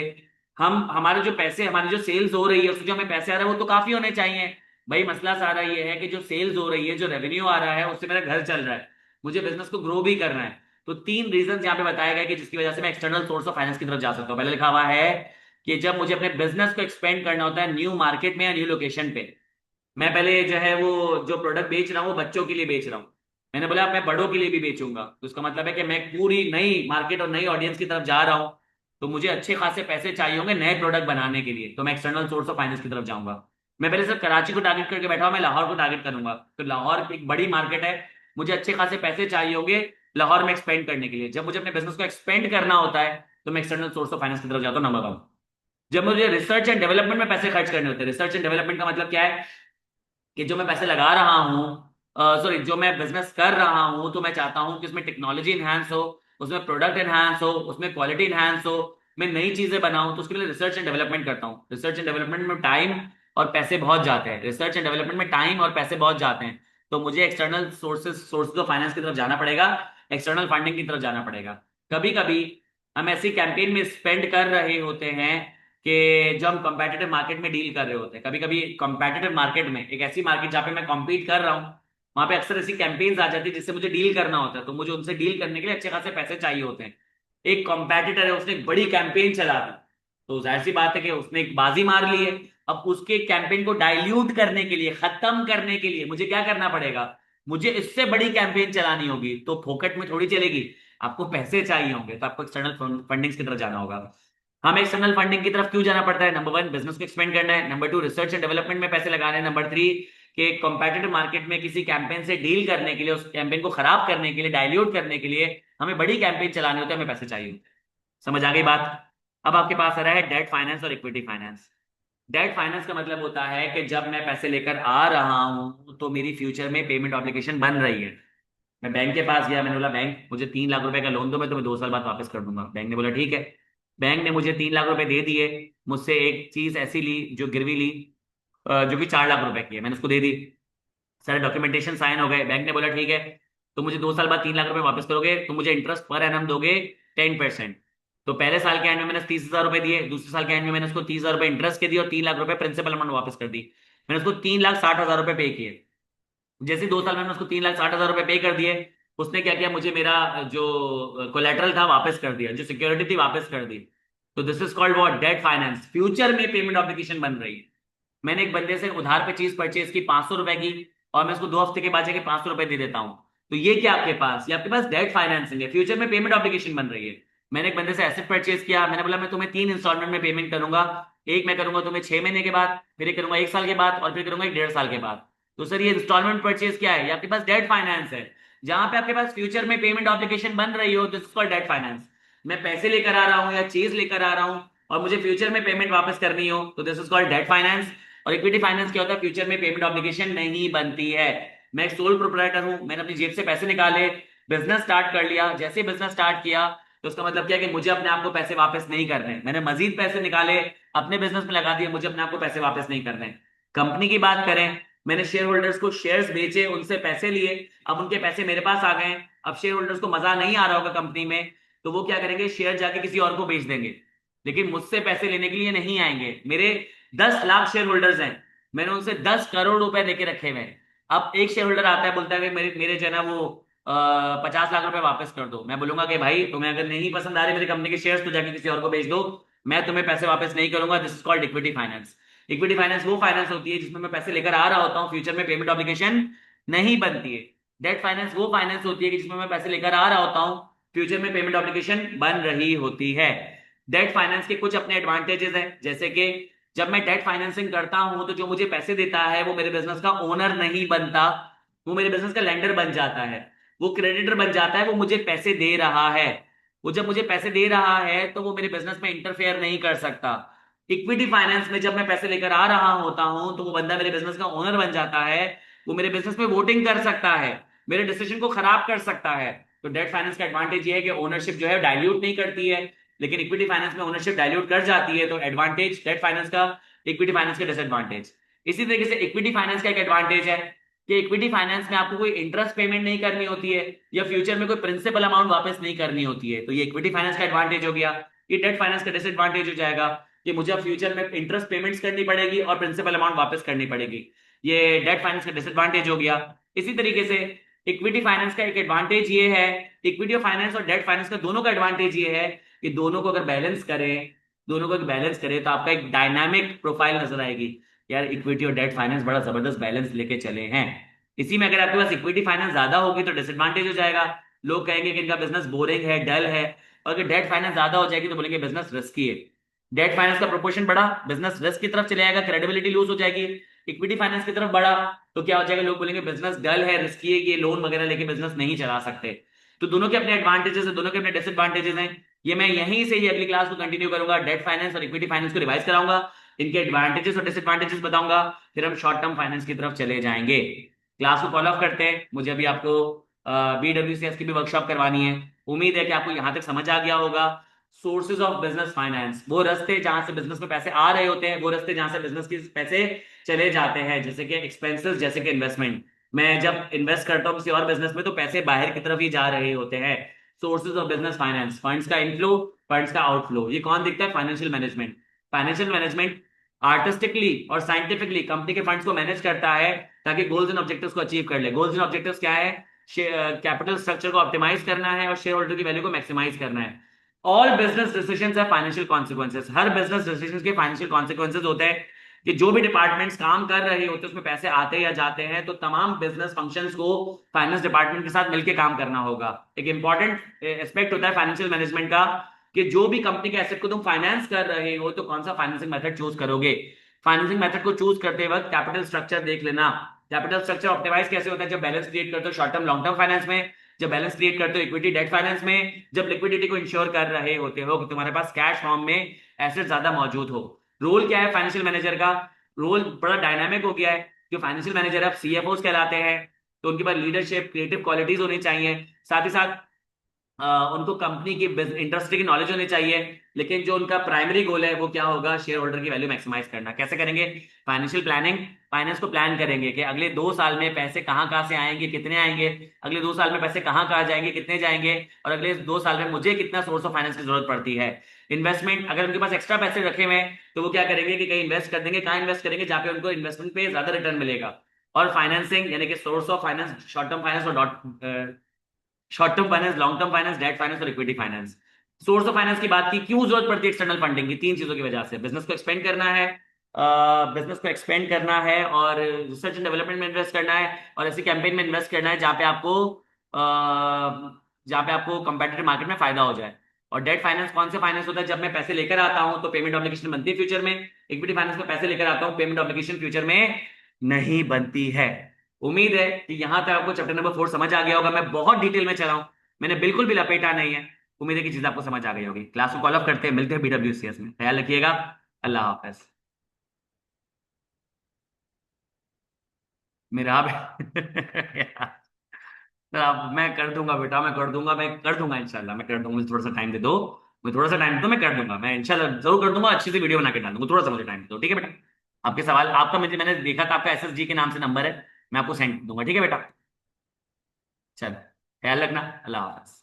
हम हमारे जो पैसे, हमारी जो सेल्स हो रही है उससे जो हमें पैसे आ रहे हैं वो तो काफी होने चाहिए। भाई मसला सारा ये है कि जो सेल्स हो रही है, जो रेवेन्यू आ रहा है, उससे मेरा घर चल रहा है, मुझे बिजनेस को ग्रो भी करना है। तो 3 रीजन यहाँ पे बताया गया कि जिसकी वजह से मैं एक्सटर्नल सोर्स ऑफ फाइनेंस की तरफ जा सकता हूँ। पहले लिखा हुआ है कि जब मुझे अपने बिजनेस को एक्सपेंड करना होता है न्यू मार्केट में या न्यू लोकेशन पे। मैं पहले जो है वो जो प्रोडक्ट बेच रहा हूँ वो बच्चों के लिए बेच रहा हूँ, मैंने बोला अब मैं बड़ों के लिए भी बेचूंगा, तो उसका मतलब है कि मैं पूरी नई मार्केट और नई ऑडियंस की तरफ जा रहा हूँ, तो मुझे अच्छे खासे पैसे चाहिए होंगे नए प्रोडक्ट बनाने के लिए, तो मैं एक्सटर्नल सोर्स ऑफ फाइनेंस की तरफ जाऊंगा। मैं पहले सिर्फ कराची को टारगेट करके बैठा हूँ, मैं लाहौर को टारगेट करूंगा, तो लाहौर एक बड़ी मार्केट है, मुझे अच्छे खासे पैसे चाहिए होंगे लाहौर में एक्सपेंड करने के लिए। जब मुझे अपने बिजनेस को एक्सपेंड करना होता है तो मैं एक्सटर्नल सोर्स ऑफ फाइनेंस की तरफ जाता हूँ, नंबर 1। जब मुझे रिसर्च एंड डेवलपमेंट में पैसे खर्च करने होते हैं, रिसर्च एंड डेवलपमेंट का मतलब क्या है कि जो मैं पैसे लगा रहा हूँ, सॉरी जो मैं बिजनेस कर रहा हूँ, तो मैं चाहता हूँ कि उसमें टेक्नोलॉजी इनहांस हो, उसमें प्रोडक्ट इनहांस हो, उसमें क्वालिटी इनहांस हो, मैं नई चीजें बनाऊं, तो उसके लिए रिसर्च एंड डेवलपमेंट करता हूँ। रिसर्च एंड डेवलपमेंट में टाइम और पैसे बहुत जाते हैं, रिसर्च एंड डेवलपमेंट में टाइम और पैसे बहुत जाते हैं, तो मुझे एक्सटर्नल सोर्सेज ऑफ फाइनेंस की तरफ जाना पड़ेगा, एक्सटर्नल फंडिंग की तरफ जाना पड़ेगा। कभी कभी हम ऐसी कैंपेन में स्पेंड कर रहे होते हैं कि जो हम कॉम्पिटिटिव मार्केट में डील कर रहे होते हैं। कभी कभी कॉम्पिटिटिव मार्केट में, एक ऐसी मार्केट जहाँ पे मैं कॉम्पीट कर रहा हूँ, वहां पे अक्सर ऐसी कैंपेन्स आ जाती है जिससे मुझे डील करना होता है, तो मुझे उनसे डील करने के लिए अच्छे खासे पैसे चाहिए होते हैं। एक कॉम्पिटिटर है, उसने एक बड़ी कैंपेन चला दी, तो जाहिर सी बात है कि उसने एक बाजी मार ली है। अब उसके कैंपेन को डाइल्यूट करने के लिए, खत्म करने के लिए मुझे क्या करना पड़ेगा, मुझे इससे बड़ी कैंपेन चलानी होगी, तो फोकट में थोड़ी चलेगी, आपको पैसे चाहिए होंगे, तो आपको एक्सटर्नल फंडिंग्स की तरफ जाना होगा। हमें एक्सटर्नल फंडिंग की तरफ क्यों जाना पड़ता है, नंबर 1 बिजनेस को एक्सपेंड करना है, नंबर 2 रिसर्च एंड डेवलपमेंट में पैसे लगाने हैं, नंबर 3 कि कॉम्पिटिटिव मार्केट में किसी कैंपेन से डील करने के लिए, उस कैंपेन को खराब करने के लिए, डाइल्यूट करने के लिए हमें बड़ी कैंपेन चलाने होते हैं, हमें पैसे चाहिए। समझ आ गई बात। अब आपके पास आ रहा है डेट फाइनेंस और इक्विटी फाइनेंस। डेट फाइनेंस का मतलब होता है कि जब मैं पैसे लेकर आ रहा हूं तो मेरी फ्यूचर में पेमेंट ऑब्लिगेशन बन रही है। मैं बैंक के पास गया, मैंने बोला बैंक मुझे 3 लाख रुपए का लोन दो, मैं तुम्हें 2 साल बाद वापस कर दूंगा। बैंक ने बोला ठीक है। बैंक ने मुझे 3 लाख रुपए दे दिए, मुझसे एक चीज ऐसी ली जो गिरवी ली, जो कि 4 लाख रुपए की है, मैंने उसको दे दी, सारे डॉक्यूमेंटेशन साइन हो गए, बैंक ने बोला ठीक है, तो मुझे 2 साल बाद 3 लाख रुपए वापस करोगे, तो मुझे इंटरेस्ट पर एनम दोगे 10%। तो पहले साल के एंड में मैंने 30,000 रुपए दिए, दूसरे साल के एंड में मैंने उसको 30,000 रुपए इंटरेस्ट के दिए और 3 लाख रुपए प्रिंसिपल अमाउंट वापस कर दी। मैंने उसको 3,60,000 रुपए पे किए। जैसे 2 साल में उसको 3,60,000 रुपए पे कर दिए, उसने क्या किया, मुझे मेरा जो कोलेटरल था वापस कर दिया, जो सिक्योरिटी थी वापस कर दी। तो this is called what, debt finance. Future में पेमेंट ऑब्लिगेशन बन रही है। मैंने एक बंदे से उधार पे चीज परचेज की 500 रुपए की, और मैं उसको 2 हफ्ते के बाद जाके 500 रुपए दे देता हूँ, तो ये क्या आपके पास, ये आपके पास डेट फाइनेंसिंग है, फ्यूचर में पेमेंट ऑब्लिगेशन बन रही है। मैंने एक बंदे से एसेट परचेज किया, मैंने बोला मैं तुम्हें 3 इंस्टॉलमेंट में पेमेंट करूंगा, एक मैं करूंगा तुम्हें 6 महीने के बाद, फिर एक करूंगा 1 साल के बाद, और फिर करूंगा 1 1.5 साल के बाद। तो सर ये इंस्टॉलमेंट परचेज क्या है, ये आपके पास डेट फाइनेंस है, जहां पे आपके पास फ्यूचर में पेमेंट ऑब्लिगेशन बन रही हो, this is called debt finance. मैं पैसे लेकर आ रहा हूं या चीज लेकर आ रहा हूं और मुझे फ्यूचर में पेमेंट वापस करनी हो, तो this is called debt finance. और इक्विटी फाइनेंस क्या होता है, फ्यूचर में पेमेंट ऑब्लिगेशन नहीं बनती है। मैं एक सोल प्रोप्राइटर हूं, मैंने अपनी जेब से पैसे निकाले, बिजनेस स्टार्ट कर लिया, जैसे बिजनेस स्टार्ट किया तो उसका मतलब क्या है कि मुझे अपने आप को पैसे वापस नहीं करने, मैंने मजीद पैसे निकाले अपने बिजनेस में लगा दिए, मुझे अपने आप को पैसे वापस नहीं करने। कंपनी की बात करें, मैंने शेयर होल्डर्स को शेयर्स बेचे, उनसे पैसे लिए, अब उनके पैसे मेरे पास आ गए। अब शेयर होल्डर्स को मजा नहीं आ रहा होगा कंपनी में, तो वो क्या करेंगे, शेयर जाके किसी और को बेच देंगे, लेकिन मुझसे पैसे लेने के लिए नहीं आएंगे। मेरे 10 लाख शेयर होल्डर्स हैं, मैंने उनसे 10 करोड़ रुपए लेके रखे हुए हैं। अब एक शेयर होल्डर आता है, बोलता है कि मेरे मेरे जो है ना वो 50 लाख रुपए वापस कर दो। मैं बोलूंगा कि भाई तुम्हें अगर नहीं पसंद आ रही मेरी कंपनी के शेयर्स तो जाके किसी और को बेच दो, मैं तुम्हें पैसे वापस नहीं करूंगा। This is called equity finance. Equity finance वो फाइनेंस होती है जिसमें मैं पैसे लेकर आ रहा होता हूँ, फ्यूचर में पेमेंट ऑब्लिगेशन नहीं बनती है। डेट फाइनेंस वो फाइनेंस होती है कि जिसमें मैं पैसे लेकर आ रहा होता हूँ, फ्यूचर में पेमेंट ऑब्लिगेशन बन रही होती है। डेट फाइनेंस के कुछ अपने एडवांटेजेस हैं, जैसे कि जब मैं डेट फाइनेंसिंग करता हूं तो जो मुझे पैसे देता है वो मेरे बिजनेस का ओनर नहीं बनता, वो मेरे बिजनेस का लेंडर बन जाता है, वो क्रेडिटर बन जाता है, वो मुझे पैसे दे रहा है। वो जब मुझे पैसे दे रहा है तो वो मेरे बिजनेस में इंटरफेयर नहीं कर सकता। इक्विटी फाइनेंस में जब मैं पैसे लेकर आ रहा होता हूं तो वो बंदा मेरे बिजनेस का ओनर बन जाता है, वो मेरे बिजनेस में वोटिंग कर सकता है, मेरे डिसीजन को खराब कर सकता है। तो डेट फाइनेंस का एडवांटेज ये है कि ओनरशिप जो है डाइल्यूट नहीं करती है, लेकिन इक्विटी फाइनेंस में ओनरशिप डाइल्यूट कर जाती है। तो एडवांटेज डेट फाइनेंस का, इक्विटी फाइनेंस का डिसएडवांटेज। इसी तरीके से इक्विटी फाइनेंस का एक एडवांटेज है कि इक्विटी फाइनेंस में आपको कोई इंटरेस्ट पेमेंट नहीं करनी होती है या फ्यूचर में कोई प्रिंसिपल अमाउंट वापस नहीं करनी होती है। तो ये इक्विटी फाइनेंस का एडवांटेज हो गया। ये डेट फाइनेंस का डिसएडवांटेज हो जाएगा कि मुझे अब फ्यूचर में इंटरेस्ट पेमेंट्स करनी पड़ेगी और प्रिंसिपल अमाउंट वापस करनी पड़ेगी। ये डेट फाइनेंस का डिसएडवांटेज हो गया। इसी तरीके से इक्विटी फाइनेंस का एक एडवांटेज ये है, इक्विटी फाइनेंस और डेट फाइनेंस का दोनों का एडवांटेज ये है कि दोनों को अगर बैलेंस करें, दोनों को बैलेंस करें तो आपका एक डायनामिक प्रोफाइल नजर आएगी। यार इक्विटी और डेट फाइनेंस बड़ा जबरदस्त बैलेंस लेके चले हैं। इसी में अगर आपके पास इक्विटी फाइनेंस ज्यादा होगी तो डिसएडवांटेज हो जाएगा, लोग कहेंगे कि इनका बिजनेस बोरिंग है, डल है। और अगर डेट फाइनेंस ज्यादा हो जाएगी तो बोलेंगे बिजनेस रिस्की है। डेट फाइनेंस का प्रोपोर्शन बढ़ा, बिजनेस रिस्क की तरफ चले जाएगा, क्रेडिबिलिटी लूज हो जाएगी। इक्विटी फाइनेंस की तरफ बढ़ा तो क्या हो जाएगा, लोग बोलेंगे बिजनेस डल है, रिस्की है, ये लोन वगैरह लेके बिजनेस नहीं चला सकते। तो दोनों के अपने एडवांटेजेस है, दोनों के अपने डिसएडवांटेजेस हैं। ये मैं यहीं से ही अगली क्लास को कंटिन्यू करूंगा, डेट फाइनेंस और इक्विटी फाइनेंस को रिवाइज कराऊंगा, इनके एडवांटेजेस और डिसएडवांटेजेस बताऊंगा, फिर हम शॉर्ट टर्म फाइनेंस की तरफ चले जाएंगे। क्लास को फॉलो अप करते हैं। मुझे अभी आपको BWCS की भी वर्कशॉप करवानी है। उम्मीद है कि आपको यहां तक समझ आ गया होगा। सोर्सेज ऑफ बिजनेस फाइनेंस, वो रास्ते जहां से बिजनेस में पैसे आ रहे होते हैं, वो रास्ते जहां से बिजनेस के पैसे चले जाते हैं, जैसे कि एक्सपेंसेस, जैसे कि इन्वेस्टमेंट। मैं जब इन्वेस्ट करता हूँ किसी और बिजनेस में तो पैसे बाहर की तरफ ही जा रहे होते हैं। Sources of business finance, funds का इनफ्लो, फंड्स का आउटफ्लो, ये कौन दिखता है, financial management. Financial management artistically और साइंटिफिकली कंपनी के फंड्स को मैनेज करता है ताकि गोल्स एंड ऑब्जेक्टिव्स को अचीव कर ले। गोल्स एंड ऑब्जेक्टिव्स क्या है, कैपिटल स्ट्रक्चर को ऑप्टिमाइज करना है और शेयर होल्डर की वैल्यू को मैक्सिमाइज करना है। ऑल बिजनेस डिसीजंस है फाइनेंशियल कॉन्सिक्वेंसेस, हर बिजनेस डिसीजंस के फाइनेंशियल कॉन्सिक्वेंसेस होते हैं कि जो भी डिपार्टमेंट्स काम कर रहे होते हैं उसमें पैसे आते या जाते हैं, तो तमाम बिजनेस फंक्शंस को फाइनेंस डिपार्टमेंट के साथ मिलकर काम करना होगा। एक इंपॉर्टेंट एस्पेक्ट होता है फाइनेंशियल मैनेजमेंट का कि जो भी कंपनी के एसेट को तुम फाइनेंस कर रहे हो तो कौन सा फाइनेंसिंग मेथड चूज करोगे। फाइनेंसिंग मेथड को चूज करते वक्त कैपिटल स्ट्रक्चर देख लेना। कैपिटल स्ट्रक्चर ऑप्टिमाइज कैसे होता है, जब बैलेंस क्रिएट करते हो short term long term finance में, जब बैलेंस क्रिएट करते हो इक्विटी डेट फाइनेंस में, जब लिक्विडिटी को इंश्योर कर रहे होते हो कि तुम्हारे पास कैश फॉर्म में एसेट ज्यादा मौजूद हो। रोल क्या है फाइनेंशियल मैनेजर का, रोल बड़ा डायनामिक हो गया है। जो फाइनेंशियल मैनेजर अब CFOs कहलाते हैं, तो उनके पास लीडरशिप, क्रिएटिव क्वालिटीज होनी चाहिए, साथ ही साथ उनको कंपनी की इंडस्ट्री की नॉलेज होनी चाहिए। लेकिन जो उनका प्राइमरी गोल है वो क्या होगा, शेयर होल्डर की वैल्यू मैक्सिमाइज करना। कैसे करेंगे, फाइनेंशियल प्लानिंग, फाइनेंस को प्लान करेंगे कि अगले 2 साल में पैसे कहाँ कहाँ से आएंगे, कितने आएंगे, अगले 2 साल में पैसे कहाँ कहाँ जाएंगे, कितने जाएंगे, और अगले 2 साल में मुझे कितना सोर्स ऑफ फाइनेंस की जरूरत पड़ती है। इन्वेस्टमेंट, अगर उनके पास एक्स्ट्रा पैसे रखे हुए हैं तो वो क्या करेंगे कि कहीं इन्वेस्ट कर देंगे, कहाँ इन्वेस्ट करेंगे, जहाँ पे उनको इन्वेस्टमेंट पे ज्यादा रिटर्न मिलेगा। और फाइनेंसिंग यानी कि source of finance, short term finance और short term finance, long term finance, debt finance और equity finance. Source of finance की बात की, क्यों जरूरत पड़ती है एक्सटर्नल फंडिंग की, 3 चीजों की वजह से। बिजनेस को एक्सपेंड करना है, बिजनेस को एक्सपेंड करना है और रिसर्च एंड डेवलपमेंट में इन्वेस्ट करना है, और ऐसे कैंपेन में इन्वेस्ट करना है जहाँ पे आपको कंपेटिटिव मार्केट में फायदा हो जाए। और डेट फाइनेंस कौन से फाइनेंस होता है, जब मैं पैसे लेकर आता हूं तो पेमेंट ऑब्लिगेशन बनती है फ्यूचर में। इक्विटी फाइनेंस में पैसे लेकर आता हूं, पेमेंट ऑब्लिगेशन फ्यूचर में नहीं बनती है। उम्मीद है कि यहां तक आपको चैप्टर नंबर 4 समझ आ गया होगा। मैं बहुत डिटेल में चला हूं, मैंने बिल्कुल भी लपेटा नहीं है। उम्मीद है कि चीज आपको समझ आ गई होगी। क्लास को कॉल ऑफ करते हैं, मिलते हैं BWCS में। ख्याल रखिएगा। अल्लाह हाफिज। मेरा सर आप, मैं कर दूंगा बेटा, मैं कर दूंगा, मैं कर दूंगा इंशाल्लाह, मैं कर दूंगा। मुझे थोड़ा सा टाइम दे दो, मुझे थोड़ा सा टाइम दे दो, मैं कर दूंगा, मैं इंशाल्लाह जरूर कर दूंगा। अच्छी सी वीडियो बना के डाल दूंगा, थोड़ा सा मुझे टाइम दे दो, ठीक है बेटा। आपके सवाल आपका, मुझे मैंने देखा था आपका SSG के नाम से नंबर है, मैं आपको सेंड दूंगा, ठीक है बेटा। चल, ख्याल रखना। अल्लाह हाफ़िज़।